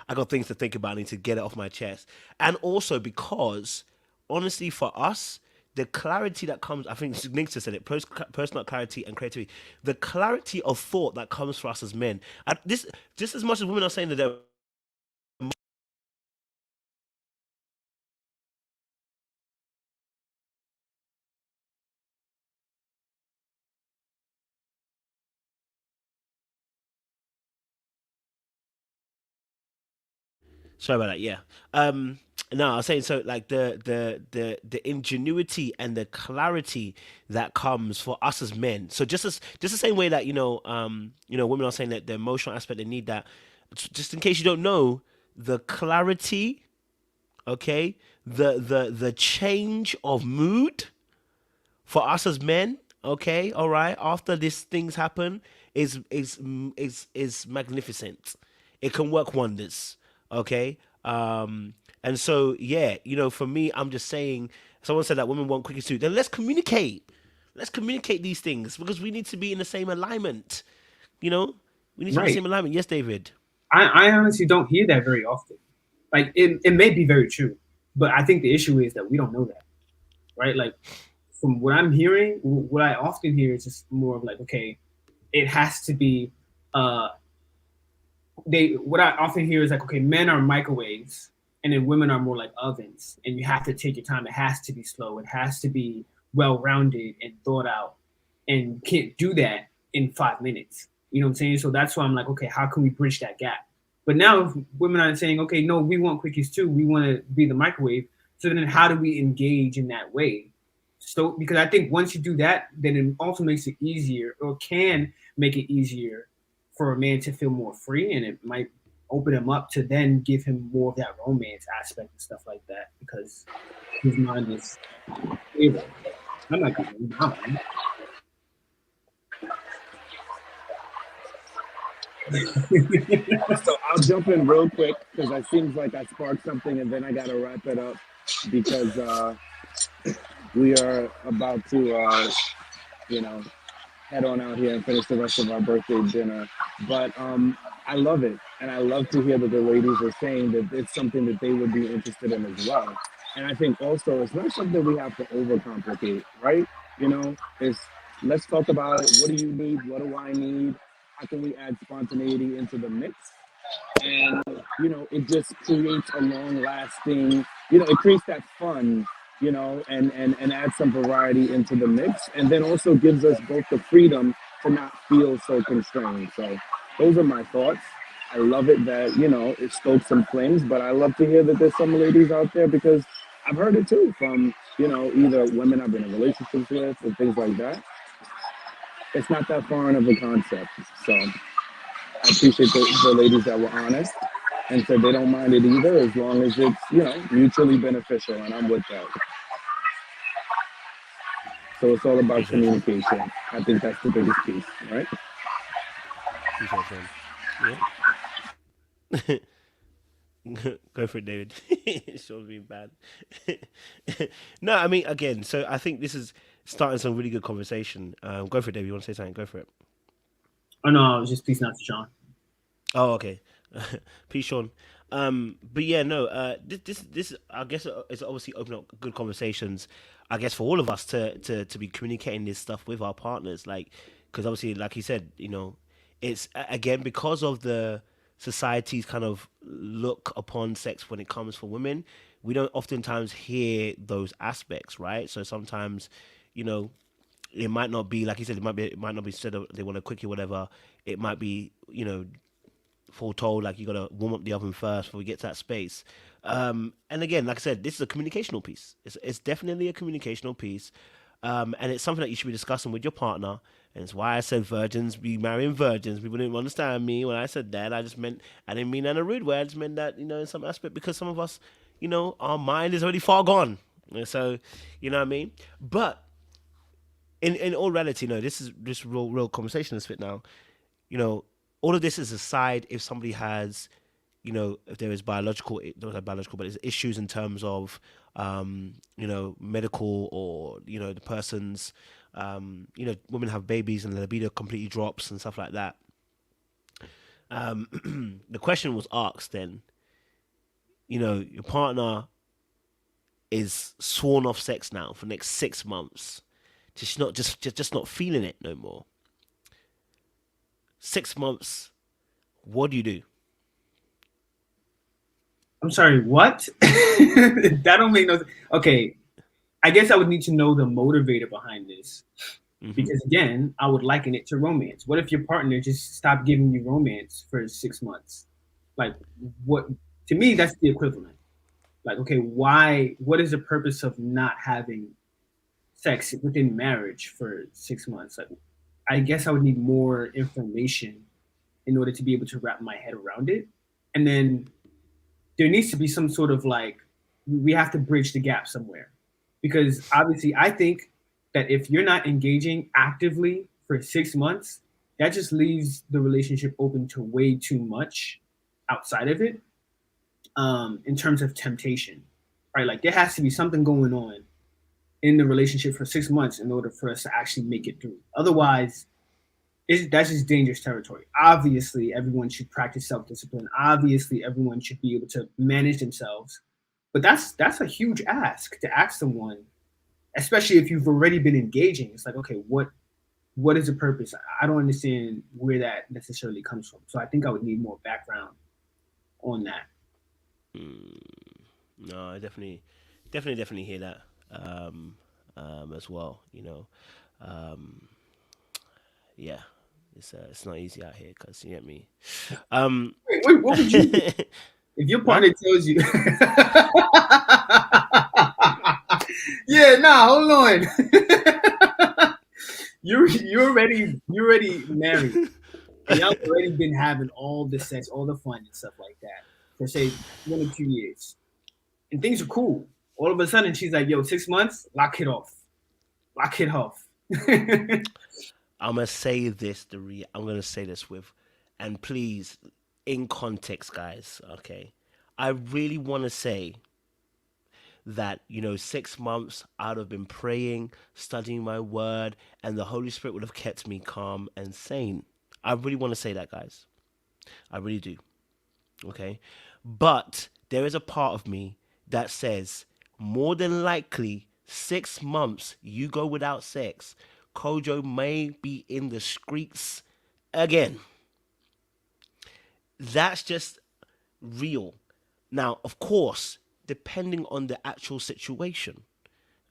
I got things to think about. I need to get it off my chest. And also because, honestly, for us, the clarity that comes, I think Nick just said it, personal clarity and creativity, the clarity of thought that comes for us as men. This, just as much as women are saying that they're, sorry about that. Yeah. No, I was saying, so like the ingenuity and the clarity that comes for us as men. So just the same way that women are saying that the emotional aspect, they need that. Just in case you don't know, the clarity, okay, the change of mood for us as men, okay, all right, after these things happen, is magnificent. It can work wonders, okay. And so yeah, for me, I'm just saying. Someone said that women want quickies too. Then let's communicate. Let's communicate these things because we need to be in the same alignment. You know, we need to be in the Right. same alignment. Yes, David. I honestly don't hear that very often. Like it may be very true, but I think the issue is that we don't know that, right? Like from what I'm hearing, what I often hear is just more of like, okay, it has to be uh they what I often hear is like, okay, men are microwaves and then women are more like ovens, and you have to take your time. It has to be slow. It has to be well rounded and thought out, and you can't do that in 5 minutes. You know what I'm saying? So that's why I'm like, okay, how can we bridge that gap? But now if women are saying, okay, no, we want quickies too. We want to be the microwave. So then how do we engage in that way? So because I think once you do that, then it also makes it easier, or can make it easier for a man to feel more free, and it might open him up to then give him more of that romance aspect and stuff like that because his mind is stable. I might be wrong. So I'll jump in real quick because it seems like I sparked something and then I got to wrap it up because we are about to, you know, head on out here and finish the rest of our birthday dinner. But I love it. And I love to hear that the ladies are saying that it's something that they would be interested in as well. And I think also it's not something we have to overcomplicate, right? It's let's talk about it. What do you need? What do I need? How can we add spontaneity into the mix? And it just creates a long lasting, it creates that fun, and adds some variety into the mix, and then also gives us both the freedom to not feel so constrained. So those are my thoughts. I love it that it stokes some flames, but I love to hear that there's some ladies out there, because I've heard it too from either women I've been in relationships with and things like that. It's not that foreign of a concept. So I appreciate the ladies that were honest and said they don't mind it either, as long as it's mutually beneficial, and I'm with that. So it's all about Appreciate it. communication. I think that's the biggest piece, right? Appreciate it, friend. Yeah. Go for it, David. Sean's being bad. No, I mean, again, so I think this is starting some really good conversation. Go for it, David. You want to say something? Go for it. Oh no, I was just peace out to John. Oh, okay. Peace, Sean. But yeah, no. This, I guess, is obviously opening up good conversations. I guess for all of us to be communicating this stuff with our partners, like, because obviously, like he said, it's again because of the society's kind of look upon sex when it comes for women. We don't oftentimes hear those aspects, right? So sometimes, you know, it might not be like you said. It might not be said they want a quickie, whatever. It might be, foretold like you gotta warm up the oven first before we get to that space. And again, like I said, this is a communicational piece. It's definitely a communicational piece, and it's something that you should be discussing with your partner. And it's why I said virgins be marrying virgins. People didn't understand me when I said that. I didn't mean that in a rude way. I just meant that in some aspect, because some of us, our mind is already far gone. So, you know what I mean. But in all reality, no, this is just real conversation is fit now. You know, all of this is aside if somebody has, if there is biological, not have biological, but it's issues in terms of, medical, or, the person's, women have babies and the libido completely drops and stuff like that. The question was asked then, your partner is sworn off sex now for the next 6 months. Just not feeling it no more. 6 months. What do you do? I'm sorry, what? That don't make no sense. Okay, I guess I would need to know the motivator behind this. Because again, I would liken it to romance. What if your partner just stopped giving you romance for 6 months? Like, what? To me, that's the equivalent. Like, okay, why? What is the purpose of not having sex within marriage for 6 months? Like, I guess I would need more information in order to be able to wrap my head around it. And then there needs to be some sort of like, we have to bridge the gap somewhere. Because obviously, I think that if you're not engaging actively for 6 months, that just leaves the relationship open to way too much outside of it, in terms of temptation, right? Like there has to be something going on in the relationship for 6 months in order for us to actually make it through. Otherwise, that's just dangerous territory. Obviously, everyone should practice self-discipline. Obviously, everyone should be able to manage themselves. But that's a huge ask to ask someone, especially if you've already been engaging. It's like, okay, what is the purpose? I don't understand where that necessarily comes from. So I think I would need more background on that. No, I definitely hear that as well. Yeah, it's not easy out here because you get me. Wait, what would you do if your partner tells you? Yeah, nah, hold on. You're already married. And y'all already been having all the sex, all the fun and stuff like that for say 1 or 2 years, and things are cool. All of a sudden, she's like, "Yo, 6 months, lock it off." I'm gonna say this. I'm gonna say this with, and please, in context, guys. Okay, I really want to say that 6 months I'd have been praying, studying my word, and the Holy Spirit would have kept me calm and sane. I really want to say that, guys. I really do. Okay, but there is a part of me that says more than likely 6 months you go without sex, Kojo may be in the streets again. That's just real. Now, of course, depending on the actual situation,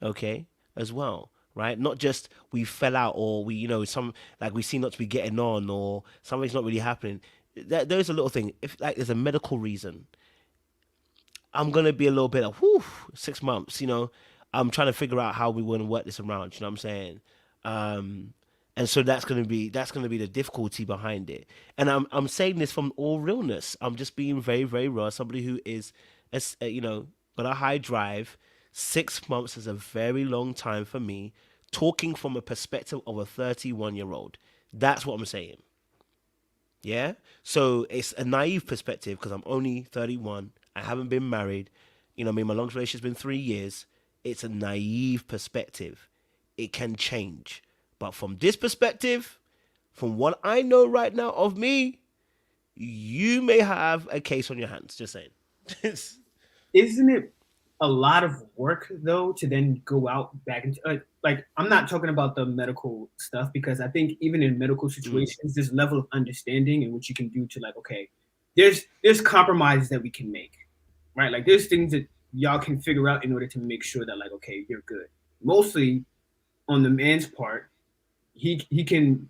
okay, as well, right? Not just we fell out or we, some like we seem not to be getting on or something's not really happening. There's a little thing. If like there's a medical reason, I'm gonna be a little bit of 6 months. I'm trying to figure out how we want to work this around. You know what I'm saying? And so that's gonna be the difficulty behind it. And I'm saying this from all realness. I'm just being very very raw. Somebody who is, got a high drive. 6 months is a very long time for me. Talking from a perspective of a 31-year-old. That's what I'm saying. Yeah? So it's a naive perspective because I'm only 31. I haven't been married. My longest relationship's been 3 years. It's a naive perspective. It can change. But from this perspective, from what I know right now of me, you may have a case on your hands. Just saying. Isn't it a lot of work though to then go out back into like I'm not talking about the medical stuff because I think even in medical situations there's level of understanding and what you can do to like, okay, there's compromises that we can make, right? Like there's things that y'all can figure out in order to make sure that like, okay, you're good. Mostly on the man's part, he can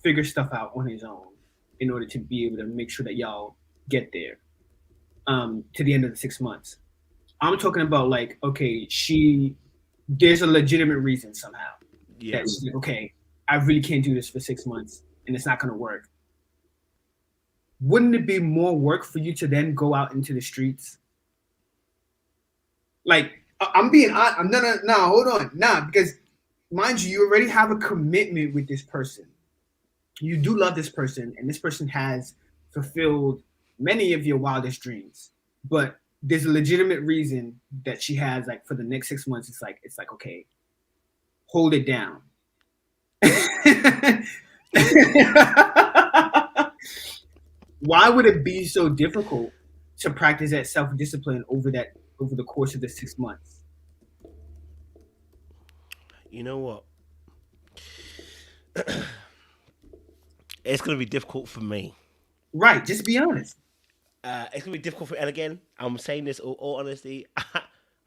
figure stuff out on his own in order to be able to make sure that y'all get there to the end of the 6 months. I'm talking about like, okay, there's a legitimate reason somehow. Yeah. That she's like, okay, I really can't do this for 6 months and it's not going to work. Wouldn't it be more work for you to then go out into the streets? Like, I'm being honest. No, hold on. Nah, because mind you already have a commitment with this person. You do love this person and this person has fulfilled many of your wildest dreams, but there's a legitimate reason that she has like for the next 6 months. It's like okay, hold it down. Why would it be so difficult to practice that self-discipline over the course of the 6 months? You know what? It's gonna be difficult for me. Right. Just be honest. It's gonna be difficult for, and again, I'm saying this all honesty.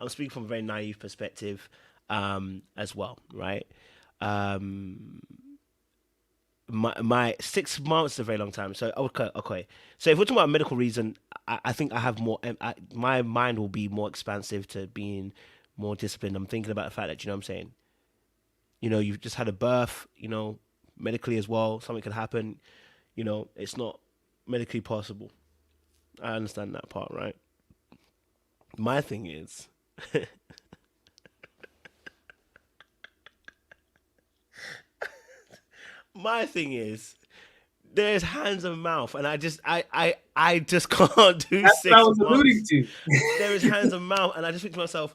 I'm speaking from a very naive perspective, as well, right? Um, my 6 months is a very long time. So okay. So if we're talking about a medical reason, I think I have more. My mind will be more expansive to being more disciplined. I'm thinking about the fact that, you know what I'm saying. You've just had a birth. Medically as well, something could happen. It's not medically possible. I understand that part, right? My thing is, my thing is, there's hands and mouth, and I just can't do That's what I six was alluding months. to. There is hands and mouth, and I just think to myself,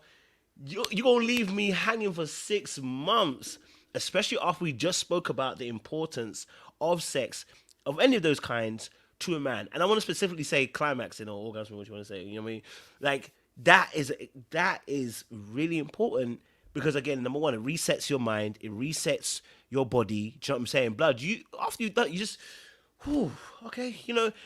you gonna leave me hanging for 6 months, especially after we just spoke about the importance of sex, of any of those kinds, to a man. And I want to specifically say climaxing or orgasm, what you want to say. You know what I mean? Like that is really important because, again, number one, it resets your mind, it resets your body. Do you know what I'm saying? Blood. After you've done, you just. Whew, okay,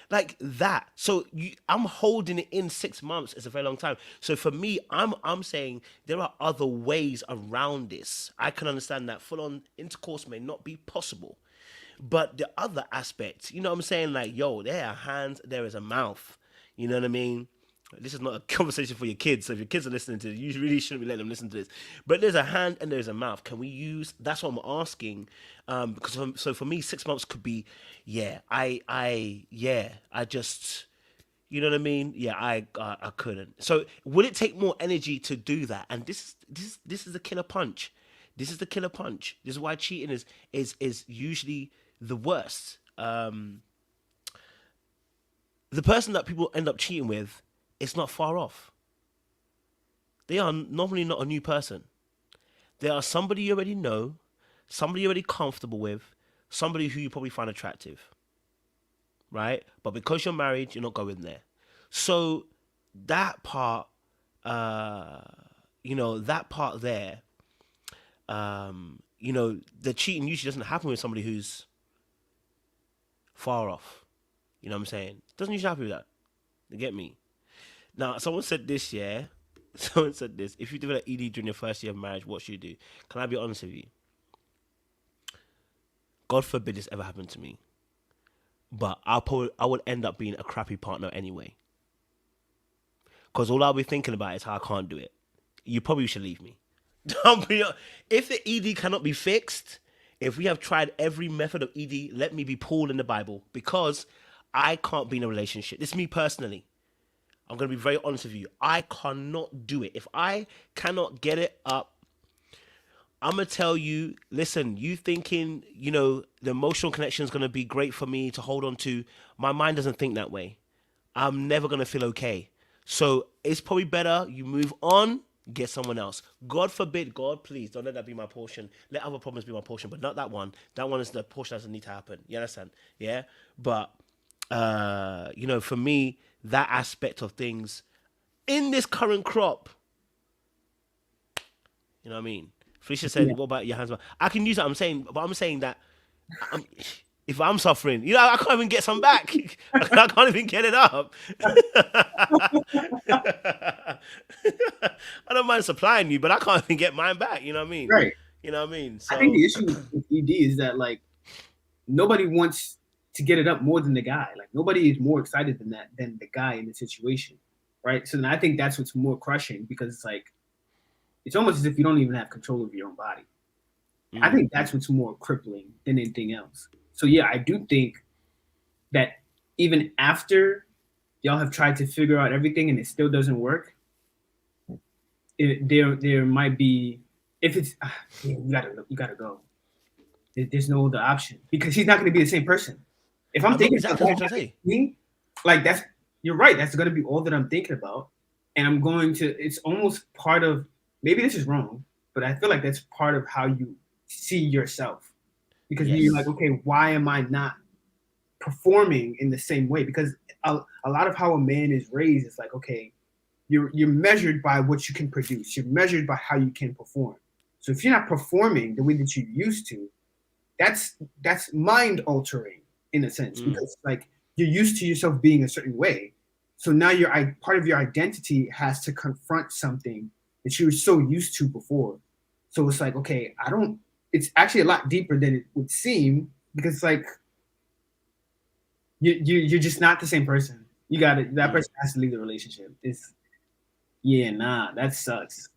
like that. So I'm holding it in 6 months. It's a very long time. So for me, I'm saying there are other ways around this. I can understand that full-on intercourse may not be possible, but the other aspects, you know what I'm saying? Like, yo, there are hands, there is a mouth. You know what I mean? This is not a conversation for your kids. So if your kids are listening to this, you really shouldn't be letting them listen to this. But there's a hand and there's a mouth. Can we use? That's what I'm asking. Because so for me, 6 months could be, yeah. I just, you know what I mean? Yeah, I couldn't. So will it take more energy to do that? And this is the killer punch. This is the killer punch. This is why cheating is usually the worst. The person that people end up cheating with, it's not far off. They are normally not a new person. They are somebody you already know, somebody you're already comfortable with, somebody who you probably find attractive, right? But because you're married, you're not going there. So that part, that part there, the cheating usually doesn't happen with somebody who's far off. You know what I'm saying? Doesn't usually happen with that. You get me? Now, someone said this, yeah? Someone said this. If you develop ED during your first year of marriage, what should you do? Can I be honest with you? God forbid this ever happened to me. But I would end up being a crappy partner anyway. Because all I'll be thinking about is how I can't do it. You probably should leave me. If the ED cannot be fixed, if we have tried every method of ED, let me be Paul in the Bible. Because I can't be in a relationship. This is me personally. I'm going to be very honest with you. I cannot do it. If I cannot get it up, I'm going to tell you, listen, you thinking, the emotional connection is going to be great for me to hold on to. My mind doesn't think that way. I'm never going to feel okay. So it's probably better you move on, get someone else. God forbid, God, please, don't let that be my portion. Let other problems be my portion, but not that one. That one is the portion that doesn't need to happen. You understand? Yeah? But, for me, that aspect of things in this current crop, you know what I mean? Felicia said, what about your hands? I can use that. I'm saying that if I'm suffering, I can't even get some back. I can't even get it up. I don't mind supplying you, but I can't even get mine back. You know what I mean? Right. You know what I mean? So I think the issue with ED is that, like, nobody wants to get it up more than the guy. Like, nobody is more excited than the guy in the situation, right? So then I think that's what's more crushing, because it's like, it's almost as if you don't even have control of your own body. I think that's what's more crippling than anything else. So yeah, I do think that even after y'all have tried to figure out everything and it still doesn't work, there might be, if it's you gotta go. There's no other option, because he's not going to be the same person. If I'm thinking exactly what I'm saying, like, you're right. That's going to be all that I'm thinking about, and I'm going to. It's almost part of. Maybe this is wrong, but I feel like that's part of how you see yourself, because you're like, okay, why am I not performing in the same way? Because a lot of how a man is raised is like, okay, you're measured by what you can produce. You're measured by how you can perform. So if you're not performing the way that you used to, that's mind altering in a sense, because like you're used to yourself being a certain way. So now part of your identity has to confront something that you were so used to before. So it's like, okay, it's actually a lot deeper than it would seem, because it's like you're just not the same person. That person has to leave the relationship. That sucks.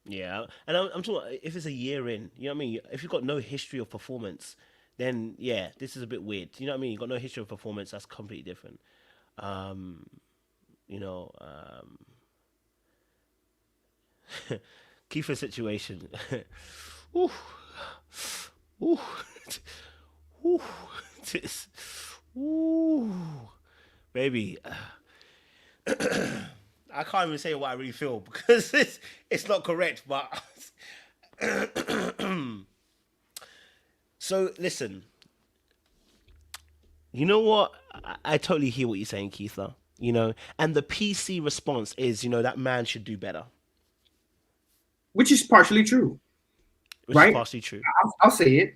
Yeah, and I'm talking if it's a year in, you know what I mean? If you've got no history of performance, then yeah, this is a bit weird. You know what I mean? You've got no history of performance, that's completely different. Um, you know, Kiefer's situation. Ooh, ooh, ooh, this, ooh, baby. I can't even say what I really feel because it's not correct. But so listen, you know what? I totally hear what you're saying, Keitha. You know, and the PC response is, you know, that man should do better, Which is partially true, which is right? partially true. I'll say it.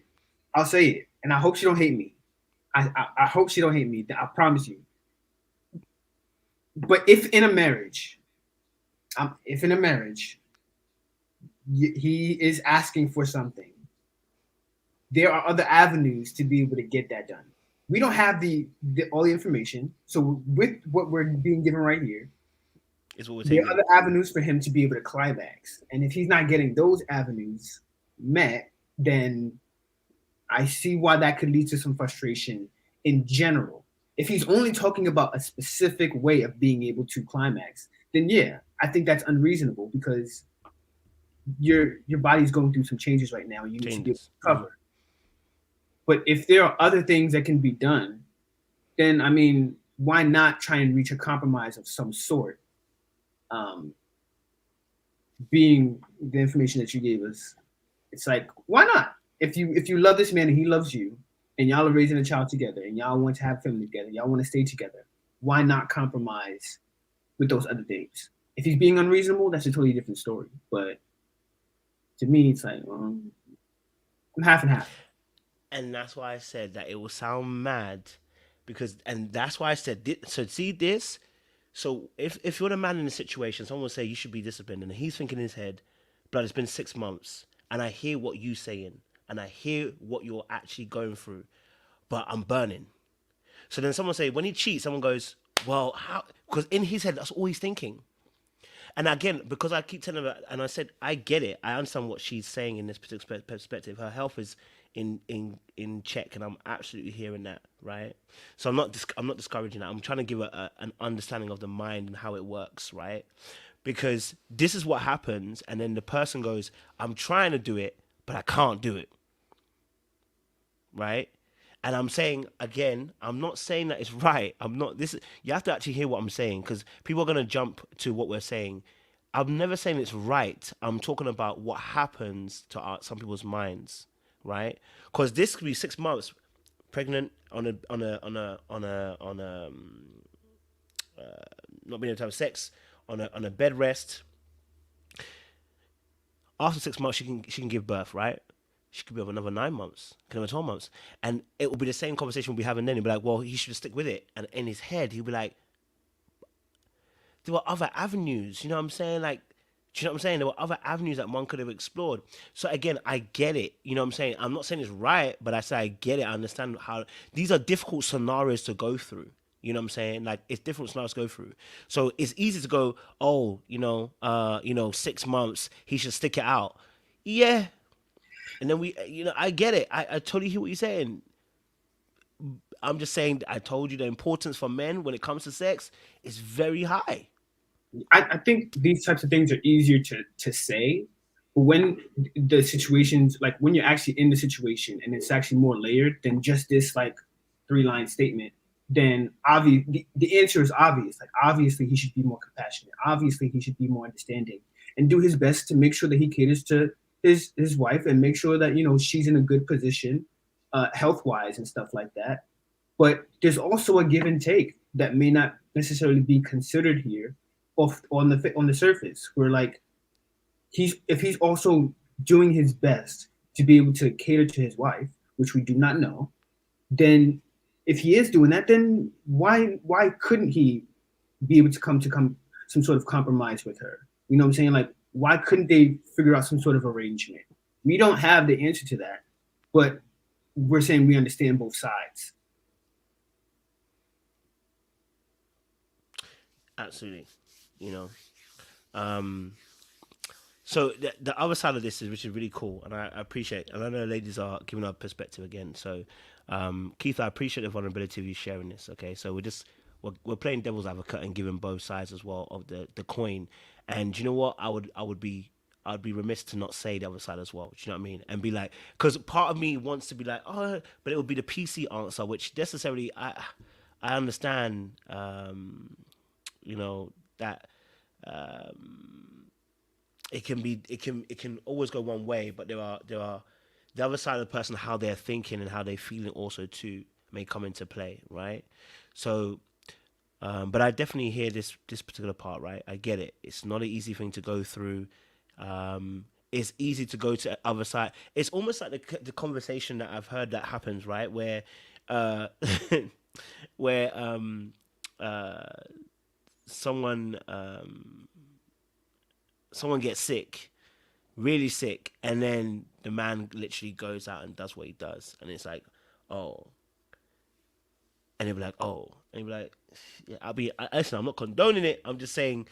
I'll say it, and I hope she don't hate me. I hope she don't hate me. I promise you. But if in a marriage, he is asking for something, there are other avenues to be able to get that done. We don't have all the information. So with what we're being given right here, Is what we're there taking. are other avenues for him to be able to climax. And if he's not getting those avenues met, then I see why that could lead to some frustration in general. If he's only talking about a specific way of being able to climax, then yeah, I think that's unreasonable, because your body's going through some changes right now and you need to be able to recover. But if there are other things that can be done, then I mean, why not try and reach a compromise of some sort? Being the information that you gave us, it's like, why not? If you love this man and he loves you, and y'all are raising a child together, and y'all want to have family together, y'all want to stay together, why not compromise with those other things? If he's being unreasonable, that's a totally different story. But to me, it's like, I'm half and half. And that's why I said that it will sound mad, and that's why I said, so see this. So if you're the man in the situation, someone will say you should be disciplined, and he's thinking in his head, but it's been 6 months, and I hear what you're saying, and I hear what you're actually going through, but I'm burning. So then someone say, when he cheats, someone goes, well, how? Because in his head, that's all he's thinking. And again, because I keep telling her, and I said, I get it. I understand what she's saying in this particular perspective. Her health is in check, and I'm absolutely hearing that, right? So I'm not discouraging that. I'm trying to give an understanding of the mind and how it works, right? Because this is what happens, and then the person goes, I'm trying to do it, but I can't do it, right? And I'm saying, again, I'm not saying that it's right. You have to actually hear what I'm saying, because people are going to jump to what we're saying. I'm never saying it's right. I'm talking about what happens to some people's minds, right? Because this could be 6 months pregnant on a not being able to have sex, on a bed rest. After 6 months, she can give birth, right? She could be over another 9 months, could have 12 months. And it will be the same conversation we'll be having then. He'll be like, well, he should stick with it. And in his head, he'll be like, there were other avenues, you know what I'm saying? Like, do you know what I'm saying? There were other avenues that one could have explored. So again, I get it. You know what I'm saying? I'm not saying it's right, but I say I get it. I understand how these are difficult scenarios to go through. You know what I'm saying? Like, it's different scenarios to go through. So it's easy to go, oh, 6 months, he should stick it out. Yeah. And then I get it. I totally hear what you're saying. I'm just saying, I told you the importance for men when it comes to sex is very high. I think these types of things are easier to say, but when the situations, like when you're actually in the situation and it's actually more layered than just this like 3-line statement, then the answer is obvious. Like, obviously he should be more compassionate. Obviously he should be more understanding and do his best to make sure that he caters to his wife and make sure that, she's in a good position, health-wise and stuff like that. But there's also a give and take that may not necessarily be considered here on the surface, where like if he's also doing his best to be able to cater to his wife, which we do not know, then if he is doing that, then why couldn't he be able to come some sort of compromise with her? You know what I'm saying? Like, why couldn't they figure out some sort of arrangement? We don't have the answer to that, but we're saying we understand both sides. Absolutely, you know. So the other side of this is, which is really cool, and I appreciate, and I know ladies are giving our perspective again. So, Keith, I appreciate the vulnerability of you sharing this. Okay, so we're playing devil's advocate and giving both sides as well of the coin. And you know what? I'd be remiss to not say the other side as well. Do you know what I mean? And be like, because part of me wants to be like, oh, but it would be the PC answer, which necessarily I understand. You know that. It can always go one way, but there are the other side of the person, how they're thinking and how they're feeling also too may come into play, right? So, but I definitely hear this particular part, right? I get it. It's not an easy thing to go through. It's easy to go to the other side. It's almost like the conversation that I've heard that happens, right? Where, where someone gets sick, really sick, and then the man literally goes out and does what he does, and it's like, oh, and they'll be like, oh, and you'll be like, yeah, listen, I'm not condoning it. I'm just saying,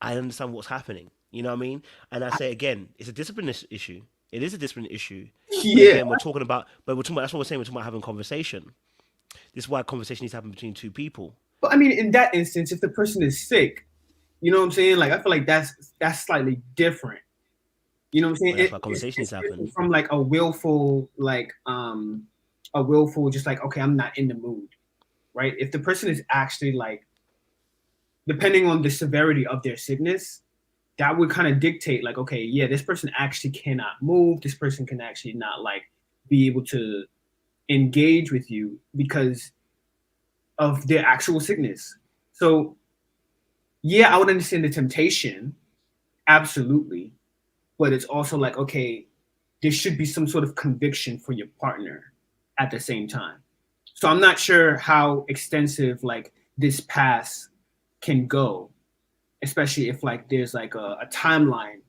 I understand what's happening. You know what I mean? And I say again, it's a discipline issue. It is a discipline issue. Yeah. Again, we're talking about that's what we're saying. We're talking about having conversation. This is why conversation needs to happen between two people. But I mean, in that instance, if the person is sick, you know what I'm saying? Like, I feel like that's slightly different. You know what I'm saying? Well, that's why conversation needs to happen. From like a willful, just like, okay, I'm not in the mood, right? If the person is actually like, depending on the severity of their sickness, that would kind of dictate like, okay, yeah, this person actually cannot move. This person can actually not like be able to engage with you because of their actual sickness. So yeah, I would understand the temptation, absolutely. But it's also like, okay, there should be some sort of conviction for your partner at the same time. So I'm not sure how extensive like this pass can go, especially if like there's like a timeline,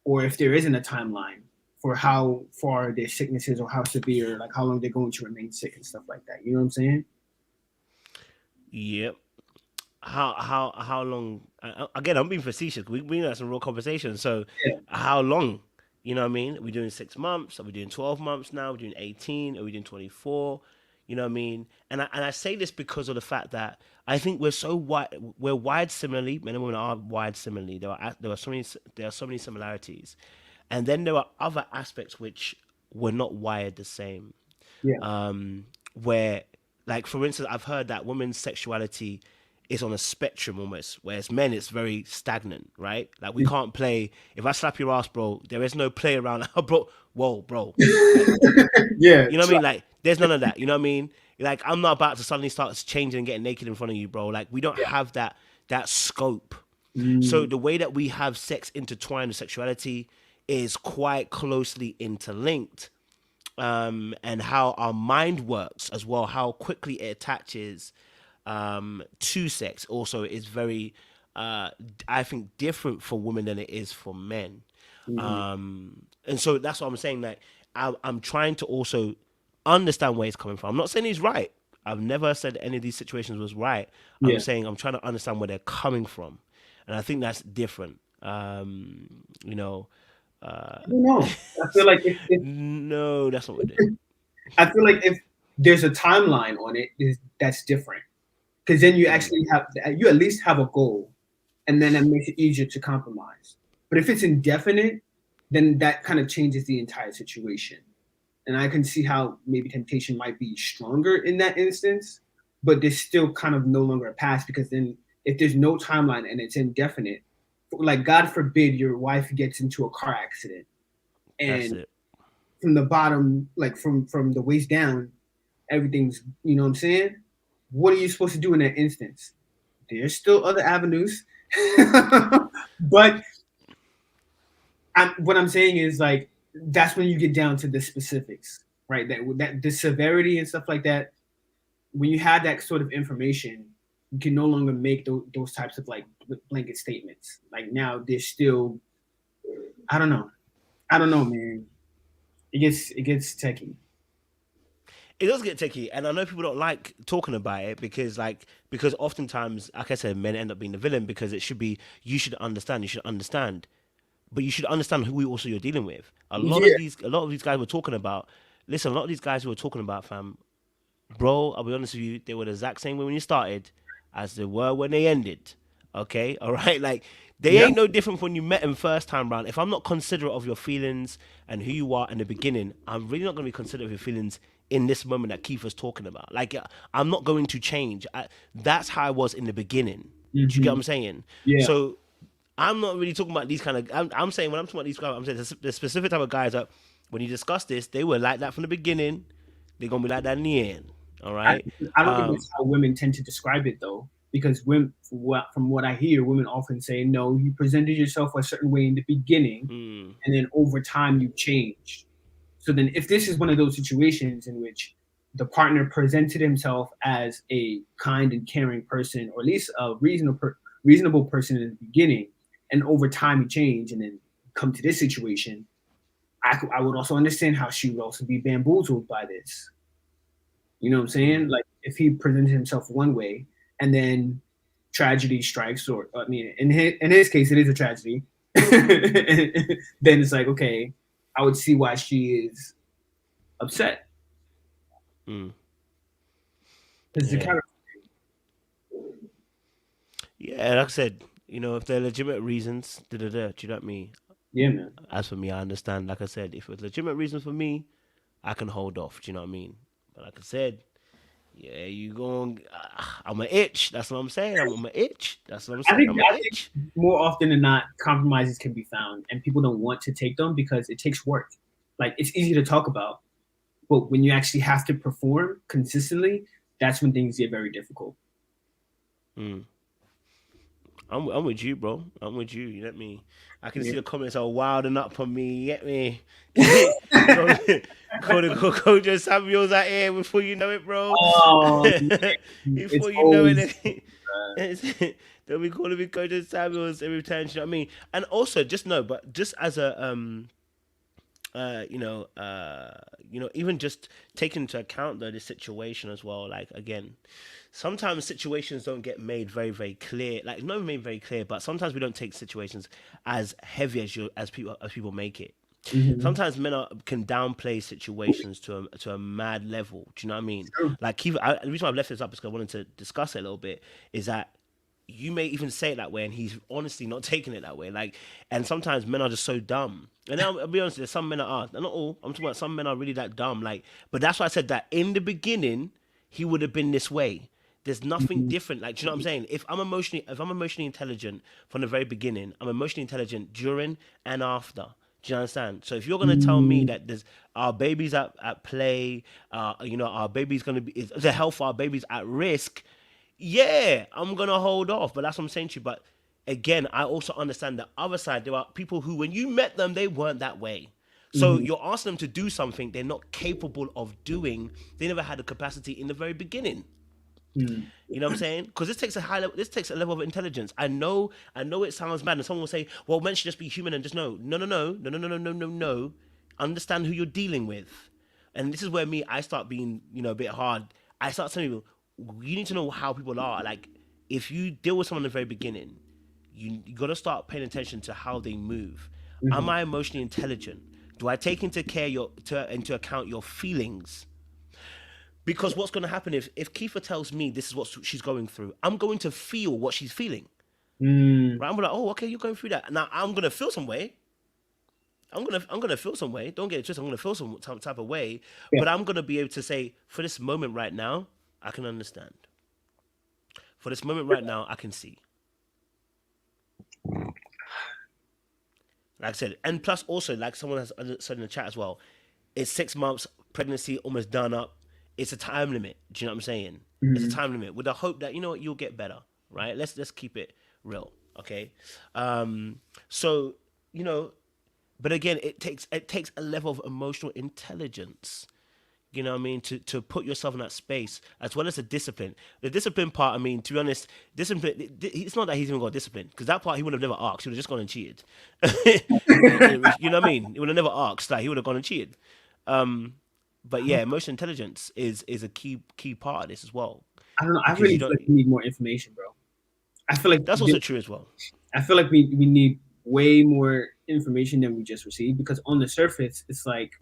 or if there isn't a timeline for how far their sickness is or how severe, like how long they're going to remain sick and stuff like that. You know what I'm saying? Yep. How long? Again, I'm being facetious. We know that's a real conversation. So, Yeah. how long? You know what I mean? Are we doing 6 months? Are we doing 12 months now? Are we doing 18? Are we doing 24? You know what I mean? And I say this because of the fact that I think we're wired similarly. Men and women are wired similarly. There are so many similarities, and then there are other aspects which we're not wired the same. Yeah. Where, like, for instance, I've heard that women's sexuality is on a spectrum almost, whereas men it's very stagnant, right? Like, we can't play. If I slap your ass, bro, there is no play around. Bro, whoa, bro. Yeah. You know what I mean? Like, there's none of that. You know what I mean? Like, I'm not about to suddenly start changing and getting naked in front of you, bro. Like, we don't have that scope. So the way that we have sex intertwined with sexuality is quite closely interlinked. And how our mind works as well, how quickly it attaches to sex also is very, I think, different for women than it is for men. And so that's what I'm saying. Like, I'm trying to also understand where he's coming from. I'm not saying he's right. I've never said any of these situations was right. I'm saying I'm trying to understand where they're coming from. And I think that's different. You know, I don't know. I feel like if no, that's not what we're doing. I feel like if there's a timeline on it, that's different. Because then you actually you at least have a goal, and then it makes it easier to compromise. But if it's indefinite, then that kind of changes the entire situation. And I can see how maybe temptation might be stronger in that instance, but there's still kind of no longer a pass, because then if there's no timeline and it's indefinite, like God forbid your wife gets into a car accident, That's and it. from the bottom, like from the waist down, everything's, you know what I'm saying? What are you supposed to do in that instance? There's still other avenues, but what I'm saying is like that's when you get down to the specifics, right? That the severity and stuff like that. When you have that sort of information, you can no longer make those types of like blanket statements. Like now, there's still, I don't know, man. It gets techie. It does get tricky, and I know people don't like talking about it because oftentimes, like I said, men end up being the villain because it should be you should understand, but you should understand who also you're dealing with. Yeah. A lot of these guys we're talking about. Listen, a lot of these guys who we're talking about, fam, bro, I'll be honest with you, they were the exact same way when you started as they were when they ended. Okay, all right, like they Yeah. ain't no different from when you met them first time round. If I'm not considerate of your feelings and who you are in the beginning, I'm really not going to be considerate of your feelings in this moment that Keith was talking about. Like, I'm not going to change. That's how I was in the beginning. Do you get what I'm saying? Yeah. So I'm not really talking about these kind of. I'm saying when I'm talking about these guys, I'm saying the specific type of guys that when you discuss this, they were like that from the beginning. They're gonna be like that in the end. All right. I don't think that's how women tend to describe it though, because women, from what I hear, women often say, "No, you presented yourself a certain way in the beginning, and then over time you changed." So then, if this is one of those situations in which the partner presented himself as a kind and caring person, or at least a reasonable person in the beginning, and over time he changed, and then come to this situation, I would also understand how she would also be bamboozled by this. You know what I'm saying? Like if he presented himself one way and then tragedy strikes, or I mean, in his case, it is a tragedy. Then it's like, okay, I would see why she is upset. Because the Yeah. character, Yeah, like I said, if they're legitimate reasons, do you know what I mean? yeah, man. As for me, I understand. Like I said, if it's legitimate reasons for me, I can hold off. Do you know what I mean? But like I said, yeah, you going? I'm an itch. That's what I'm saying. I'm an itch. That's what I'm saying. I'm an I think itch. more often than not, compromises can be found, and people don't want to take them because it takes work. Like it's easy to talk about, but when you actually have to perform consistently, that's when things get very difficult. I'm with you, bro. I'm with you. You get me? I can Yeah. see the comments are wilding up for me. You get me? Kojo Samuel's out here before you know it, bro. Oh, it's Before you know always it, they'll be calling me Kojo Samuels every time. You know what I mean? And also, just know, but just as a even just taking into account though the situation as well. Like again, sometimes situations don't get made very, very clear. Like not made very clear, but sometimes we don't take situations as heavy as people make it. Sometimes men can downplay situations to a mad level. Do you know what I mean? Like Keith, the reason why I've left this up is because I wanted to discuss it a little bit. Is that you may even say it that way, and he's honestly not taking it that way. Like, and sometimes men are just so dumb. And I'll be honest, there's some men that are. Not all. I'm talking about some men are really that dumb. Like, but that's why I said that in the beginning, he would have been this way. There's nothing different. Like, do you know what I'm saying? If I'm emotionally intelligent from the very beginning, I'm emotionally intelligent during and after. Do you understand? So if you're gonna tell me that there's our babies at play, our baby's gonna be the health of our babies at risk, yeah, I'm gonna hold off. But that's what I'm saying to you. But again, I also understand the other side. There are people who, when you met them, they weren't that way. So you're asking them to do something they're not capable of doing. They never had the capacity in the very beginning. You know what I'm saying? Because this takes a high level. This takes a level of intelligence. I know. It sounds bad, and someone will say, "Well, men should just be human and just know." No, no, no, no, no, no, no, no, no, no. Understand who you're dealing with, and this is where I start being, a bit hard. I start telling people, you need to know how people are. Like, if you deal with someone in the very beginning, you got to start paying attention to how they move. Am I emotionally intelligent? Do I take into account your feelings? Because what's going to happen if Kiefer tells me this is what she's going through, I'm going to feel what she's feeling. Right? I'm like, oh, okay, you're going through that. Now I'm gonna feel some way. I'm gonna feel some way. Don't get it twisted. I'm gonna feel some type of way, but I'm gonna be able to say, for this moment right now, I can understand. For this moment right now, I can see. Like I said, and plus also, like someone has said in the chat as well, it's 6 months pregnancy almost done up. It's a time limit. Do you know what I'm saying? It's a time limit with the hope that you'll get better, right? Let's keep it real, okay? So But again, it takes a level of emotional intelligence. You know what I mean? To put yourself in that space, as well as the discipline. The discipline part, I mean, to be honest, discipline, it's not that he's even got discipline, because that part he would have never asked. He would have just gone and cheated. You know what I mean? He would have never asked that. He would have gone and cheated. But yeah, emotional intelligence is a key part of this as well. I don't know. I Because really you feel don't, like we need more information, bro. I feel like that's also true as well. I feel like we need way more information than we just received, because on the surface, it's like,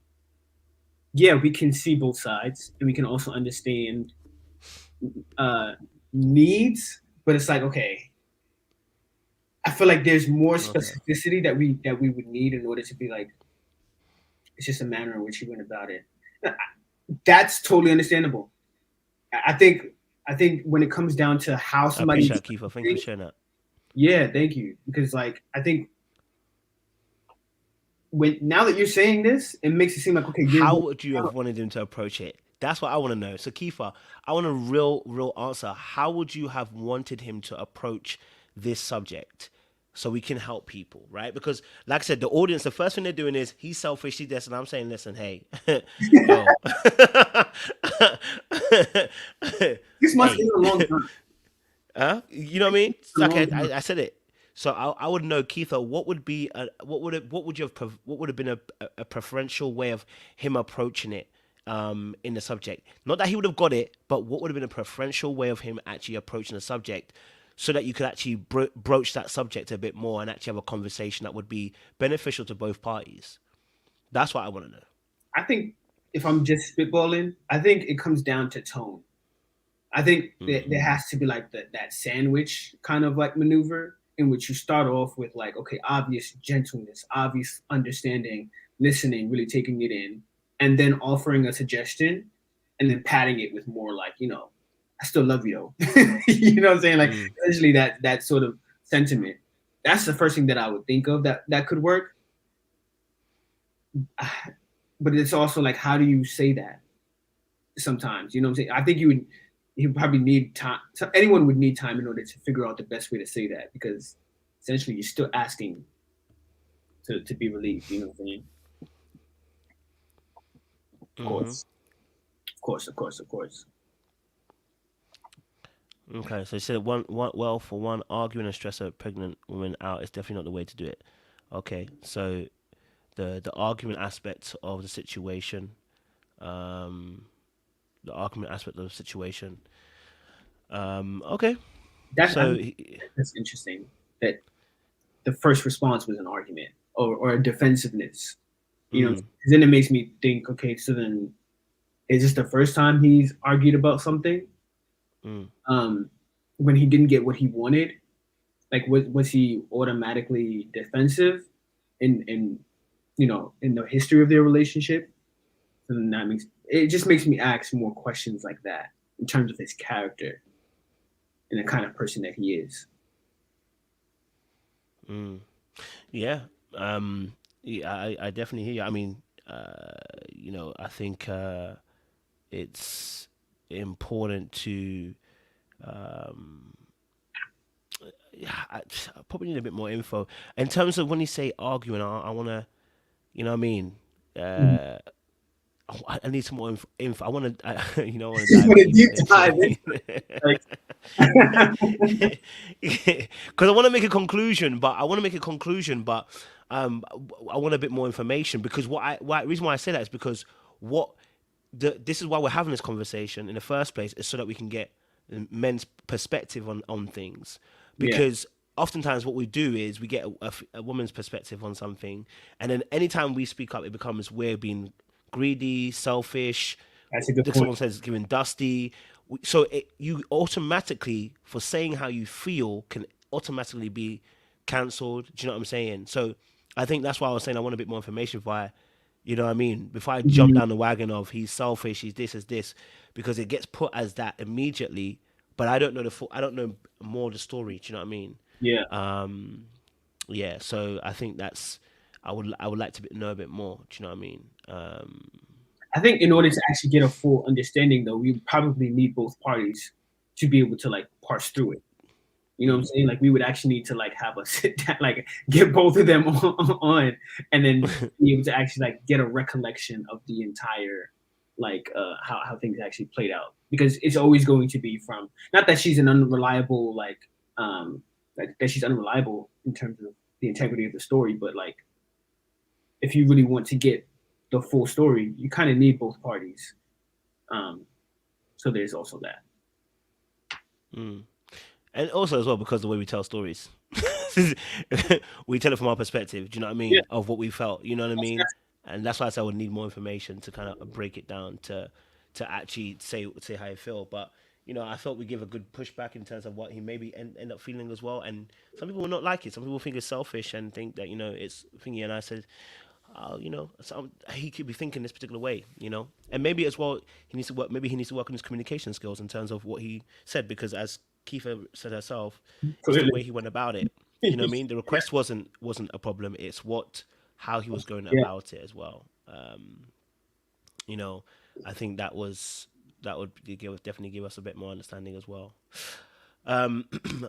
yeah, we can see both sides and we can also understand needs, but it's like, okay, I feel like there's more Okay. specificity that we would need in order to be like, it's just a manner in which he went about it. That's totally understandable. I think when it comes down to how I somebody, appreciate that, Keith. Thank you for sharing that. yeah, thank you, because like I think now that you're saying this, it makes it seem like, okay, you're How would you have wanted him to approach it? That's what I want to know. So, Kiefer, I want a real answer. How would you have wanted him to approach this subject so we can help people, right? Because, like I said, the audience, the first thing they're doing is he's selfish, he's this, and I'm saying, listen, hey, yo, this must hey, be a long time. you know what I mean? A Like long time. I said it. So I would know, Keitha, what would be what would have been a preferential way of him approaching it in the subject? Not that he would have got it, but what would have been a preferential way of him actually approaching the subject, so that you could actually broach that subject a bit more and actually have a conversation that would be beneficial to both parties. That's what I want to know. I think if I'm just spitballing, I think it comes down to tone. I think that there has to be like that sandwich kind of like maneuver in which you start off with like, okay, obvious gentleness, obvious understanding, listening, really taking it in, and then offering a suggestion, and then patting it with more like, I still love you though. You know what I'm saying? Like essentially that sort of sentiment. That's the first thing that I would think of that could work. But it's also like, how do you say that? Sometimes, you know what I'm saying? I think you probably need time. So anyone would need time in order to figure out the best way to say that, because essentially you're still asking to be relieved. You know what I'm saying? Of course, of course. Okay, so you said well, for one, arguing and stress a pregnant woman out is definitely not the way to do it. Okay, so the argument aspect of the situation, um, the argument aspect of the situation. Okay, That's I so think that's interesting. That the first response was an argument or a defensiveness. You know, 'cause then it makes me think, okay, so then is this the first time he's argued about something? When he didn't get what he wanted, like was he automatically defensive in in the history of their relationship? And it just makes me ask more questions like that in terms of his character and the kind of person that he is. yeah, yeah, I definitely hear you. I mean, I think it's important to yeah, I probably need a bit more info in terms of when you say arguing. I want to, you know what I mean. I need some more info. I want to, I want to dive What a deep. deep You know dive. what I mean? Because I want to make a conclusion, but I want a bit more information, because reason why I say that is because this is why we're having this conversation in the first place, is so that we can get men's perspective on things, Yeah. because oftentimes what we do is we get a woman's perspective on something, and then anytime we speak up, it becomes we're being greedy, selfish. That's a good Someone point. says giving dusty. So you automatically, for saying how you feel, can automatically be cancelled. Do you know what I'm saying? So I think that's why I was saying I want a bit more information before you know what I mean? Before I jump down the wagon of he's selfish, he's this, is this, because it gets put as that immediately, but I don't know I don't know more of the story. Do you know what I mean? Yeah. Yeah. So I think I would like to know a bit more. Do you know what I mean? I think in order to actually get a full understanding, though, we probably need both parties to be able to like parse through it. You know what I'm saying? Like we would actually need to like have a sit down, like get both of them on and then be able to actually like get a recollection of the entire like how things actually played out. Because it's always going to be from, not that she's an unreliable like that she's unreliable in terms of the integrity of the story, but like if you really want to get the full story, you kind of need both parties. So there's also that. And also as well because the way we tell stories, we tell it from our perspective. Do you know what I Yeah. mean? Of what we felt. You know what I mean? And that's why I said I would need more information to kind of break it down to actually say how you feel. But you know, I thought we give a good pushback in terms of what he maybe end up feeling as well. And some people will not like it. Some people think it's selfish and think that it's thingy. And I said, he could be thinking this particular way, and maybe as well he needs to work. Maybe he needs to work on his communication skills in terms of what he said, because as Kiefer said herself, it's the way he went about it. You know what I mean? The request wasn't a problem. It's how he was going Yeah. about it as well. I think that would definitely give us a bit more understanding as well. All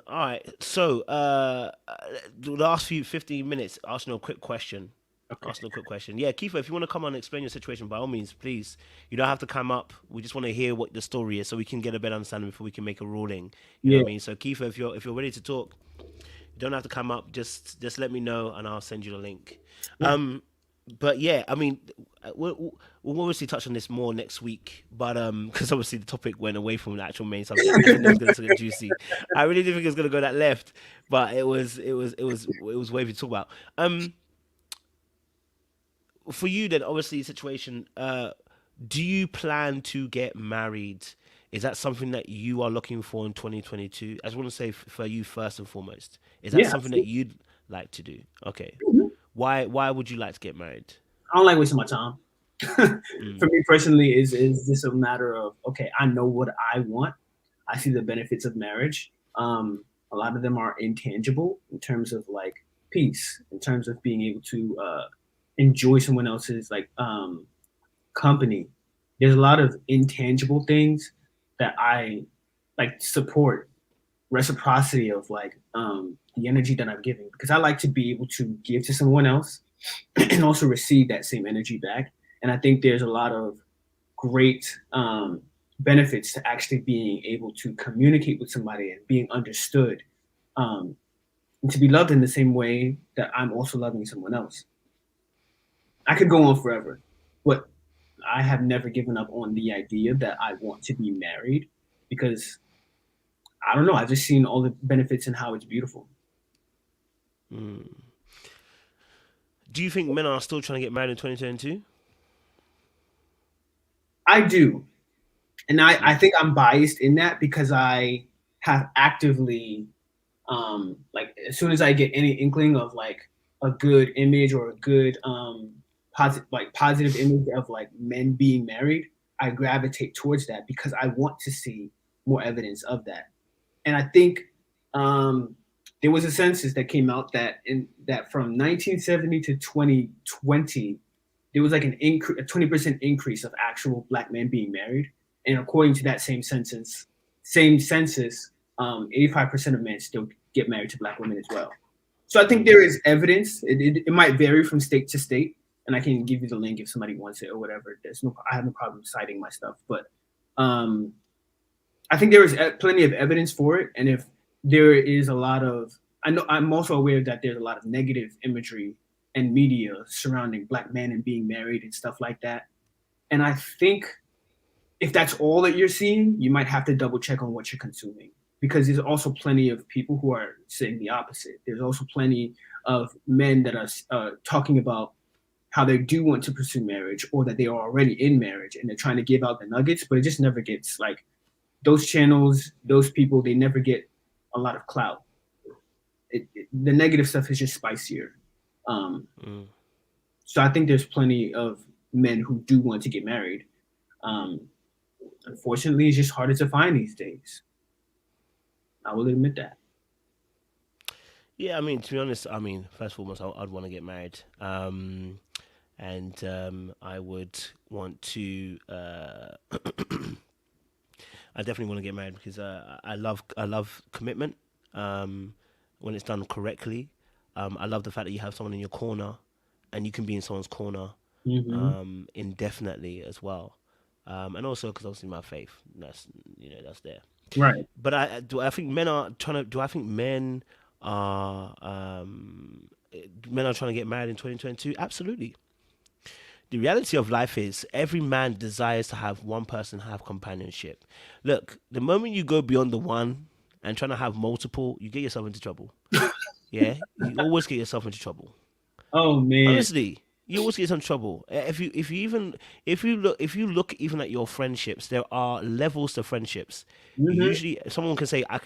right. So the last 15 minutes, Arsenal, quick question. Okay. Arsenal, quick question. Yeah, Kiefer, if you want to come on and explain your situation, by all means, please. You don't have to come up. We just want to hear what the story is, so we can get a better understanding before we can make a ruling. You know what I mean? So, Kiefer, if you're ready to talk, you don't have to come up. Just let me know, and I'll send you the link. Yeah. But yeah, I mean, we'll obviously touch on this more next week. But because obviously the topic went away from the actual main subject. I didn't know it was going to get juicy. I really didn't think it was going to go that left, but it was wavy to talk about. For you then, obviously, situation. Do you plan to get married? Is that something that you are looking for in 2022? I just want to say for you first and foremost, is that Yeah, something that you'd like to do? Okay. Mhm. Why would you like to get married? I don't like wasting my time. For me personally, is this a matter of, okay, I know what I want. I see the benefits of marriage. A lot of them are intangible in terms of like peace, in terms of being able to enjoy someone else's like company. There's a lot of intangible things that I like support, reciprocity of like the energy that I'm giving, because I like to be able to give to someone else and also receive that same energy back. And I think there's a lot of great benefits to actually being able to communicate with somebody and being understood, and to be loved in the same way that I'm also loving someone else. I could go on forever, but I have never given up on the idea that I want to be married, because I don't know, I've just seen all the benefits and how it's beautiful. Do you think men are still trying to get married in 2022? I do. And I think I'm biased in that because I have actively, like as soon as I get any inkling of like a good image or a good positive image of like men being married, I gravitate towards that because I want to see more evidence of that. And I think there was a census that came out that from 1970 to 2020, there was like a 20% increase of actual Black men being married. And according to that same census, 85% of men still get married to Black women as well. So I think there is evidence. It might vary from state to state, and I can give you the link if somebody wants it or whatever. I have no problem citing my stuff, but I think there is plenty of evidence for it. And if there is a lot of, I'm also aware that there's a lot of negative imagery and media surrounding Black men and being married and stuff like that. And I think if that's all that you're seeing, you might have to double check on what you're consuming, because there's also plenty of people who are saying the opposite. There's also plenty of men that are talking about how they do want to pursue marriage, or that they are already in marriage and they're trying to give out the nuggets, but it just never gets like those channels, those people, they never get a lot of clout. The negative stuff is just spicier. So I think there's plenty of men who do want to get married. Unfortunately, it's just harder to find these days. I will admit that. Yeah, I mean, to be honest, first and foremost, I'd want to get married. And I would want to. I definitely want to get married because I love commitment. when it's done correctly. I love the fact that you have someone in your corner, and you can be in someone's corner indefinitely as well. And also because obviously my faith, that's there. Right. But I think men are trying to. Do I think men are trying to get married in 2022? Absolutely. The reality of life is every man desires to have one person have companionship. Look, the moment you go beyond the one and trying to have multiple, you get yourself into trouble. Yeah, you always get yourself into trouble. Oh man. Honestly, you always get some trouble. If you look even at your friendships, there are levels to friendships. Mm-hmm. Usually, someone can say I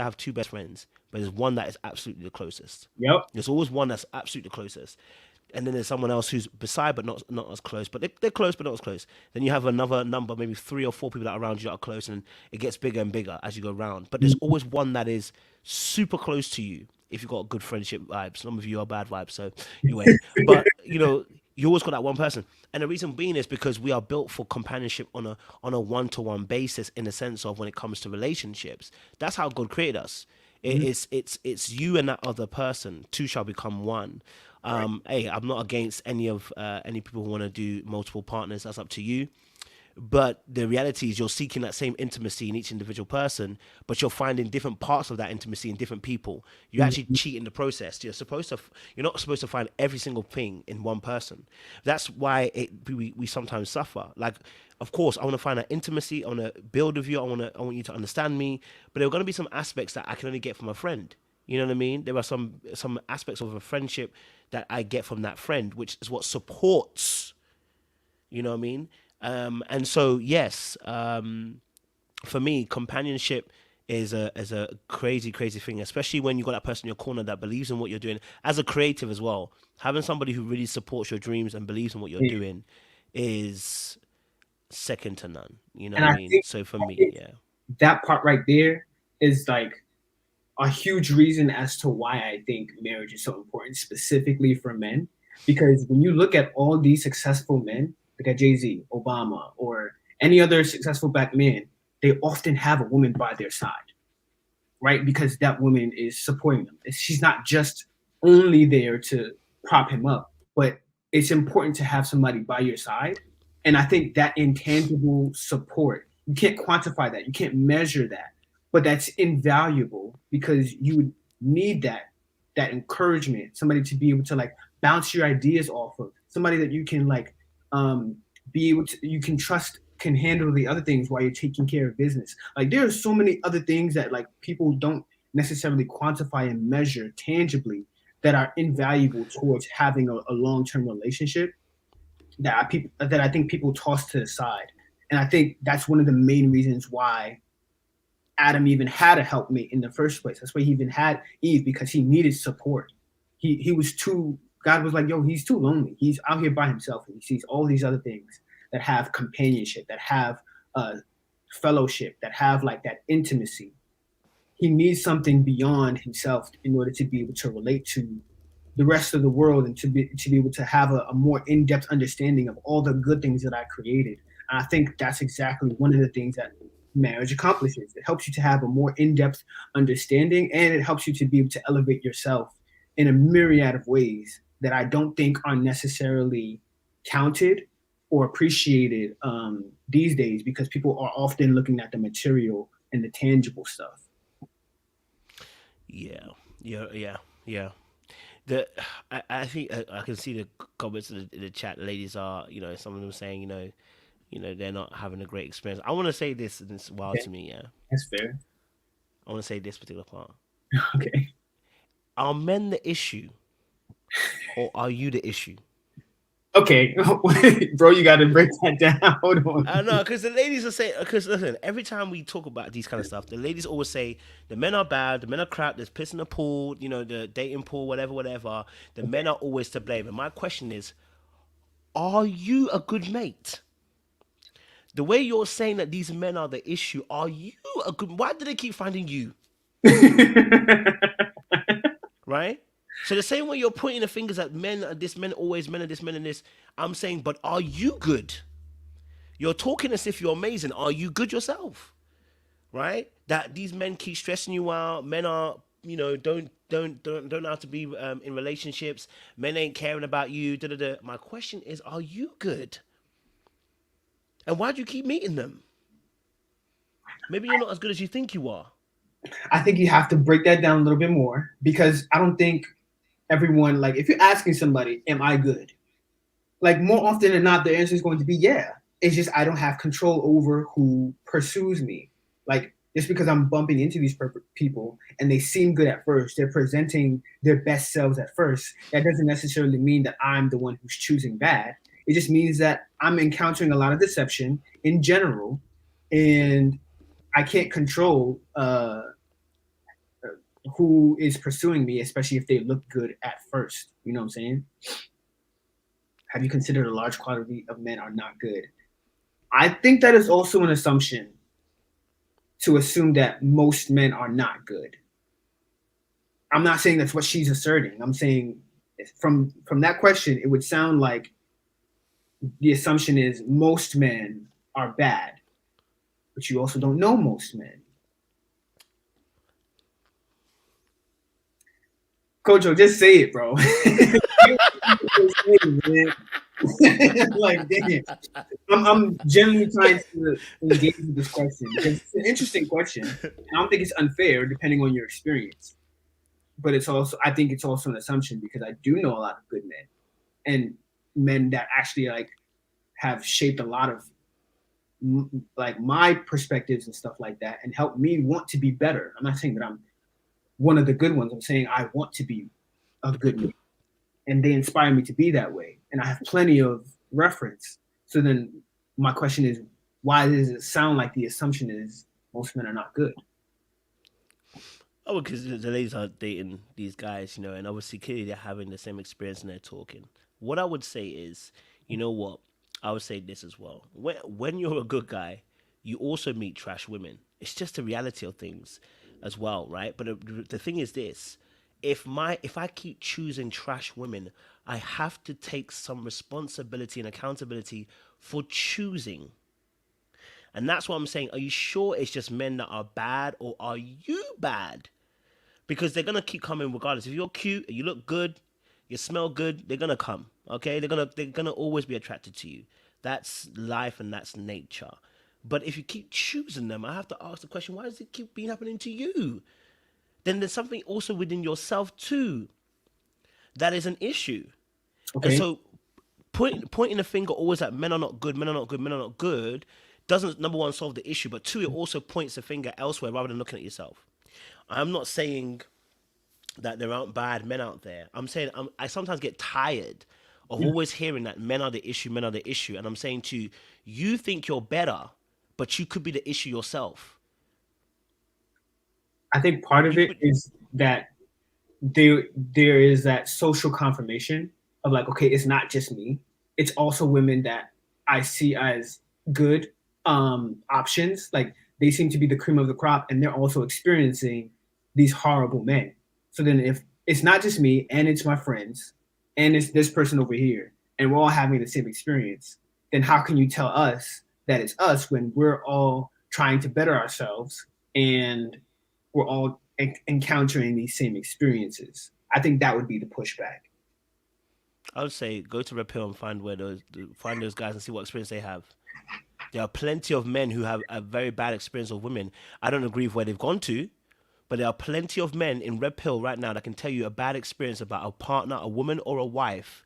have two best friends, but there's one that is absolutely the closest. Yep. There's always one that's absolutely the closest, and then there's someone else who's beside but not as close. But they're close but not as close. Then you have another number, maybe 3 or 4 people that are around you that are close, and it gets bigger and bigger as you go around. But there's always one that is super close to you if you've got good friendship vibes. Some of you are bad vibes, so anyway. But you always got that one person, and the reason being is because we are built for companionship on a one-to-one basis, in the sense of when it comes to relationships. That's how God created us. It's you and that other person. Two shall become one. Hey, I'm not against any people who want to do multiple partners. That's up to you. But the reality is you're seeking that same intimacy in each individual person, but you're finding different parts of that intimacy in different people. You actually cheat in the process. You're not supposed to find every single thing in one person. That's why we sometimes suffer. Like, of course, I want to find that intimacy. I want to build with you. I want you to understand me. But there are going to be some aspects that I can only get from a friend. You know what I mean? There are some aspects of a friendship that I get from that friend, which is what supports. You know what I mean? And so, yes, for me, companionship is a crazy, crazy thing, especially when you got that person in your corner that believes in what you're doing. As a creative as well, having somebody who really supports your dreams and believes in what you're doing is second to none. You know And what I I mean? think So for me, yeah. that part right there is like a huge reason as to why I think marriage is so important, specifically for men. Because when you look at all these successful men, like at Jay-Z, Obama, or any other successful black man, they often have a woman by their side, right? Because that woman is supporting them. She's not just only there to prop him up, but it's important to have somebody by your side. And I think that intangible support, you can't quantify that, you can't measure that, but that's invaluable because you would need that encouragement, somebody to be able to like bounce your ideas off of, somebody that you can like be able to, you can trust can handle the other things while you're taking care of business. Like there are so many other things that like people don't necessarily quantify and measure tangibly that are invaluable towards having a long-term relationship that I think people toss to the side. And I think that's one of the main reasons why Adam even had a helpmate in the first place. That's why he even had Eve, because he needed support. He was too, God was like, yo, he's too lonely. He's out here by himself, and he sees all these other things that have companionship, that have fellowship, that have like that intimacy. He needs something beyond himself in order to be able to relate to the rest of the world and to be able to have a more in-depth understanding of all the good things that I created. And I think that's exactly one of the things that marriage accomplishes. It helps you to have a more in-depth understanding, and it helps you to be able to elevate yourself in a myriad of ways that I don't think are necessarily counted or appreciated these days, because people are often looking at the material and the tangible stuff. Yeah. I think I can see the comments in the chat. The ladies are, some of them saying, they're not having a great experience. I want to say this, and it's wild to me. Yeah, That's fair. I want to say this particular part. Okay. Are men the issue, or are you the issue? Okay, bro, you got to break that down. Hold on. I know, because the ladies are saying, because listen, every time we talk about these kind of stuff, the ladies always say the men are bad, the men are crap, there's piss in the pool, the dating pool, whatever. The men are always to blame. And my question is, are you a good mate? The way you're saying that these men are the issue, are you a good? Why do they keep finding you? Right? So the same way you're pointing the fingers at men are this, men always, men are this, men are this. I'm saying, but are you good? You're talking as if you're amazing. Are you good yourself? Right? that these men keep stressing you out. Men are, don't know how to be in relationships. Men ain't caring about you. Da, da, da. My question is, are you good? And why do you keep meeting them? Maybe you're not as good as you think you are. I think you have to break that down a little bit more, because I don't think everyone, like, if you're asking somebody, am I good? Like, more often than not, the answer is going to be yeah. It's just I don't have control over who pursues me. Like, just because I'm bumping into these people and they seem good at first, they're presenting their best selves at first, that doesn't necessarily mean that I'm the one who's choosing bad. It just means that I'm encountering a lot of deception in general, and I can't control who is pursuing me, especially if they look good at first. You know what I'm saying? Have you considered a large quantity of men are not good? I think that is also an assumption to assume that most men are not good. I'm not saying that's what she's asserting. I'm saying from that question, it would sound like the assumption is most men are bad, but you also don't know most men. Kojo, just say it, bro. Like, dang it. I'm genuinely trying to engage with this question because it's an interesting question. I don't think it's unfair depending on your experience, but I think it's also an assumption, because I do know a lot of good men and men that actually like have shaped a lot of like my perspectives and stuff like that, and helped me want to be better. I'm not saying that I'm one of the good ones. I'm saying I want to be a good man, and they inspire me to be that way. And I have plenty of reference. So then my question is, why does it sound like the assumption is most men are not good? Oh, because the ladies are dating these guys, and obviously clearly they're having the same experience and they're talking. What I would say is, you know what? I would say this as well. When you're a good guy, you also meet trash women. It's just the reality of things as well, right? But the thing is this: if I keep choosing trash women, I have to take some responsibility and accountability for choosing. And that's what I'm saying. Are you sure it's just men that are bad, or are you bad? Because they're gonna keep coming regardless. If you're cute, you look good, you smell good, they're gonna come. Okay, they're gonna always be attracted to you. That's life and that's nature. But if you keep choosing them, I have to ask the question: why does it keep being happening to you? Then there's something also within yourself too that is an issue. And Okay. so pointing the finger always at men are not good, men are not good, men are not good, doesn't, number one, solve the issue, but two, it also points the finger elsewhere rather than looking at yourself. I'm not saying that there aren't bad men out there. I'm saying I sometimes get tired of always hearing that men are the issue, men are the issue. And I'm saying to you, you think you're better, but you could be the issue yourself. I think part of You it could. is that there is that social confirmation of like, okay, it's not just me. It's also women that I see as good options. Like, they seem to be the cream of the crop, and they're also experiencing these horrible men. So then if it's not just me and it's my friends and it's this person over here and we're all having the same experience, then how can you tell us that it's us when we're all trying to better ourselves and we're all encountering these same experiences? I think that would be the pushback. I would say go to Red Pill and find those guys and see what experience they have. There are plenty of men who have a very bad experience of women. I don't agree with where they've gone to, but there are plenty of men in Red Pill right now that can tell you a bad experience about a partner, a woman, or a wife.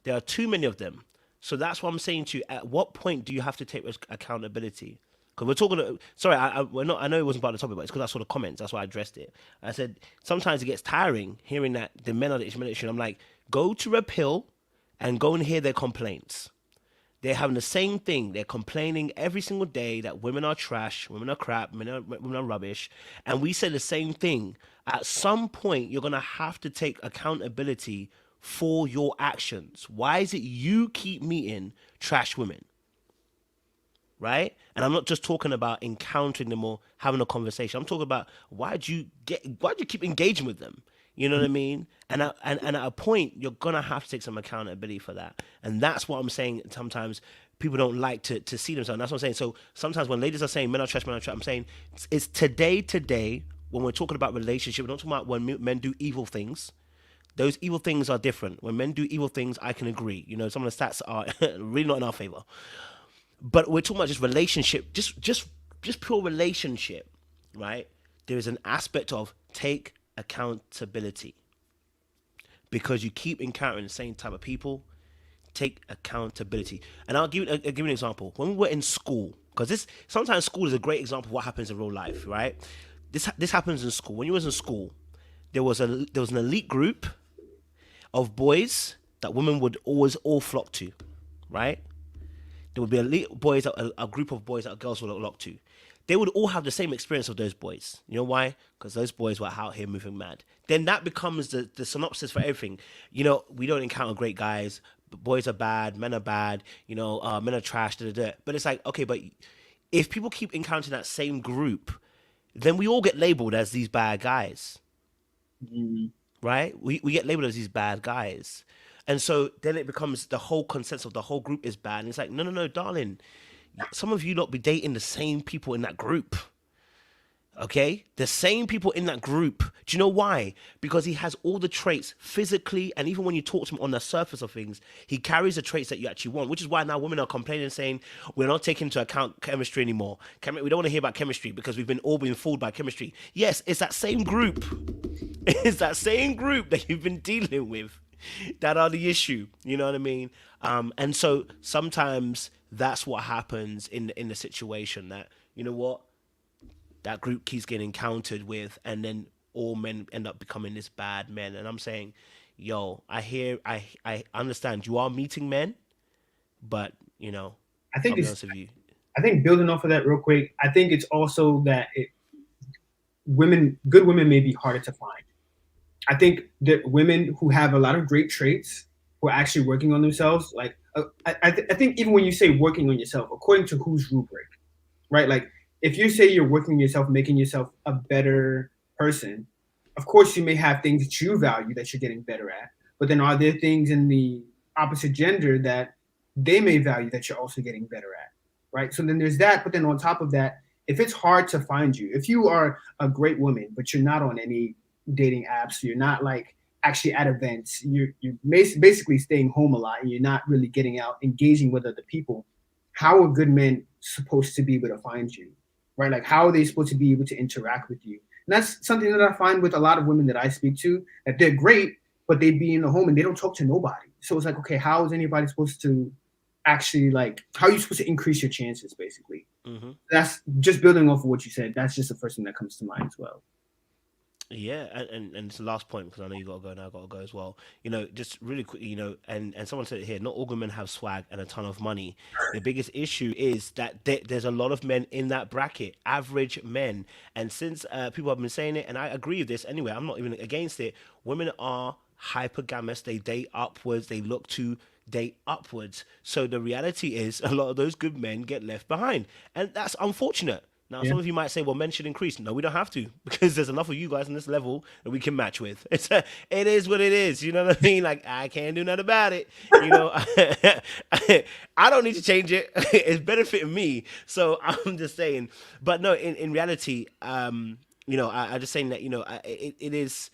There are too many of them. So that's what I'm saying to you. At what point do you have to take accountability? Because we're talking. Sorry, we're not. I know it wasn't part of the topic, but it's because I saw the comments. That's why I addressed it. I said sometimes it gets tiring hearing that the men are the issue. I'm like, go to Red Pill and go and hear their complaints. They're having the same thing. They're complaining every single day that women are trash, women are crap, women are rubbish. And we say the same thing. At some point, you're going to have to take accountability for your actions. Why is it you keep meeting trash women? Right? And I'm not just talking about encountering them or having a conversation. I'm talking about why do you keep engaging with them? You know what I mean? And at a point, you're gonna have to take some accountability for that. And that's what I'm saying. Sometimes people don't like to see themselves. That's what I'm saying. So sometimes when ladies are saying men are trash, men are trash, I'm saying it's today when we're talking about relationship. We're not talking about when men do evil things. Those evil things are different. When men do evil things, I can agree. You know, some of the stats are really not in our favor. But we're talking about just relationship, just pure relationship, right? There is an aspect of take accountability because you keep encountering the same type of people. Take accountability, and I'll give you an example. When we were in school, because this sometimes school is a great example of what happens in real life, right? This happens in school. When you was in school, there was an elite group of boys that women would always all flock to, right? There would be elite boys, a group of boys that girls would flock to. They would all have the same experience of those boys. You know why? Because those boys were out here moving mad. Then that becomes the synopsis for everything. You know, we don't encounter great guys. Boys are bad. Men are bad. You know, men are trash. Da, da, da. But it's like, okay, but if people keep encountering that same group, then we all get labeled as these bad guys. Right? We get labeled as these bad guys. And so then it becomes the whole consensus of the whole group is bad. And it's like, no, darling. Some of you not be dating the same people in that group. Okay? The same people in that group. Do you know why? Because he has all the traits physically, and even when you talk to him on the surface of things, he carries the traits that you actually want, which is why now women are complaining saying, we're not taking into account chemistry anymore. We don't want to hear about chemistry because we've all been fooled by chemistry. Yes, it's that same group. It's that same group that you've been dealing with that are the issue. You know what I mean? And so sometimes that's what happens in the situation that, you know what, that group keeps getting encountered with, and then all men end up becoming this bad men. And I'm saying, yo, I understand you are meeting men, but you know, I think I'll be it's, honest with you. I think building off of that real quick, I think it's also that good women may be harder to find. I think that women who have a lot of great traits, who are actually working on themselves, like I think even when you say working on yourself, according to whose rubric, right? Like if you say you're working on yourself, making yourself a better person, of course you may have things that you value that you're getting better at, but then are there things in the opposite gender that they may value that you're also getting better at, right? So then there's that, but then on top of that, if it's hard to find you, if you are a great woman, but you're not on any dating apps, you're not like actually at events, you're basically staying home a lot and you're not really getting out engaging with other people, how are good men supposed to be able to find you, right? Like how are they supposed to be able to interact with you? And that's something that I find with a lot of women that I speak to, that they're great, but they be in the home and they don't talk to nobody. So it's like, okay, how is anybody supposed to actually, like, how are you supposed to increase your chances, basically? Mm-hmm. That's just building off of what you said. That's just the first thing that comes to mind as well. Yeah, and it's the last point because I know you got to go now. I got to go as well. You know, just really quickly, you know, and someone said it here. Not all women have swag and a ton of money. The biggest issue is that there's a lot of men in that bracket, average men. And since people have been saying it, and I agree with this anyway, I'm not even against it. Women are hypergamous. They date upwards. They look to date upwards. So the reality is, a lot of those good men get left behind, and that's unfortunate. Now, some of you might say, well, men should increase. No, we don't have to, because there's enough of you guys on this level that we can match with. It is what it is. You know what I mean? Like, I can't do nothing about it. You know, I don't need to change it. It's benefiting me. So I'm just saying. But no, in reality, you know, I just saying that, you know, it is,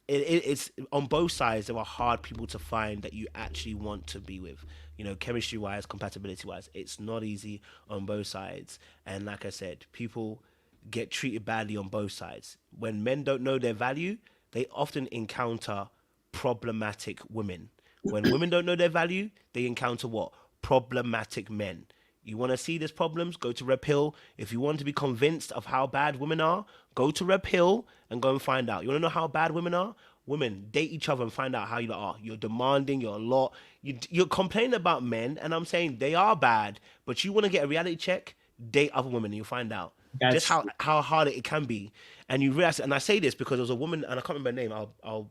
it's on both sides. There are hard people to find that you actually want to be with. You know, chemistry wise, compatibility wise, it's not easy on both sides. And like I said, people get treated badly on both sides. When men don't know their value, they often encounter problematic women. When women don't know their value, they encounter what? Problematic men. You want to see these problems? Go to Rep Hill. If you want to be convinced of how bad women are, go to Rep Hill and go and find out. You want to know how bad women are? Women, date each other and find out how you are. You're demanding, you're a lot. You're complaining about men, and I'm saying they are bad, but you want to get a reality check, date other women, and you'll find out just how hard it can be. And you realize, and I say this because there was a woman, and I can't remember her name, I'll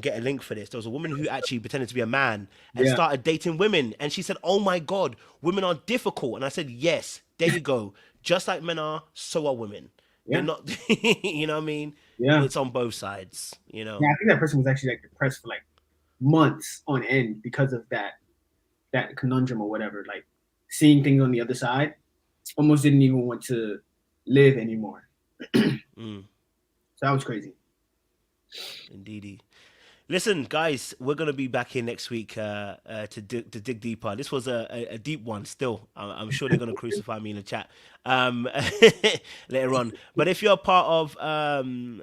get a link for this. There was a woman who actually pretended to be a man and started dating women, and she said, oh my God, women are difficult. And I said, yes, there you go. Just like men are, so are women. They're not, you know what I mean? Yeah. It's on both sides, you know? Yeah, I think that person was actually like depressed for like months on end because of that conundrum or whatever. Like seeing things on the other side, almost didn't even want to live anymore. Mm, So that was crazy. indeedy. Listen, guys, we're gonna be back here next week to dig deeper. This was a deep one. Still, I'm sure they're gonna crucify me in the chat later on. But if you're a part of,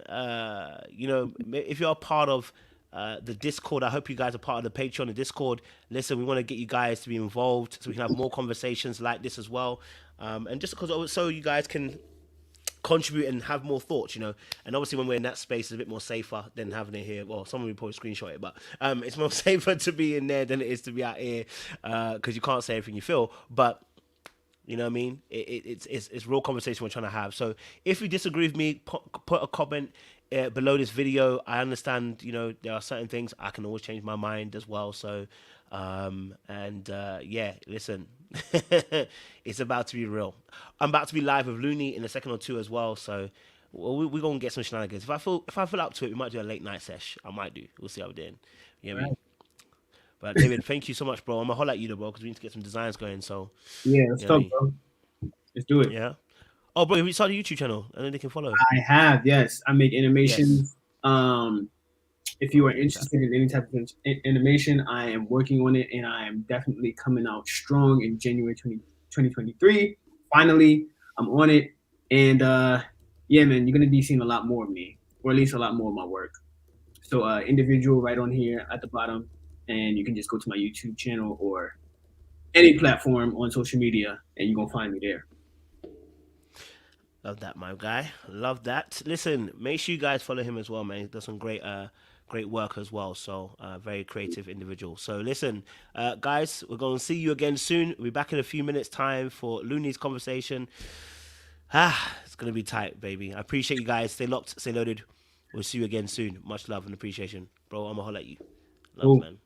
if you're a part of the Discord, I hope you guys are part of the Patreon and Discord. Listen, we want to get you guys to be involved so we can have more conversations like this as well. And just because so you guys can contribute and have more thoughts, you know. And obviously, when we're in that space, it's a bit more safer than having it here. Well, someone will probably screenshot it, but it's more safer to be in there than it is to be out here because you can't say everything you feel. But you know what I mean? It's real conversation we're trying to have. So if you disagree with me, put a comment below this video. I understand, you know, there are certain things I can always change my mind as well. So, yeah, listen, it's about to be real. I'm about to be live with Looney in a second or two as well. So we're gonna get some shenanigans. If I feel up to it, we might do a late night sesh. I might do. We'll see how we're doing. You know what I mean? But David, thank you so much, bro. I'm gonna holler at you though, bro, because we need to get some designs going. So Yeah, let's you know what I talk, mean? bro. Let's do it. Yeah. Oh, bro, we started a YouTube channel, and then they can follow. I have, yes. I make animations. Yes. If you are interested in any type of animation, I am working on it, and I am definitely coming out strong in January 2023. Finally, I'm on it, and yeah, man, you're gonna be seeing a lot more of me, or at least a lot more of my work. So, individual right on here at the bottom, and you can just go to my YouTube channel or any platform on social media, and you're gonna find me there. Love that, my guy. Love that. Listen, make sure you guys follow him as well, man. He does some great work as well. So, very creative individual. So, listen, guys, we're going to see you again soon. We'll be back in a few minutes' time for Looney's conversation. It's going to be tight, baby. I appreciate you guys. Stay locked, stay loaded. We'll see you again soon. Much love and appreciation. Bro, I'm going to holler at you. Love, man.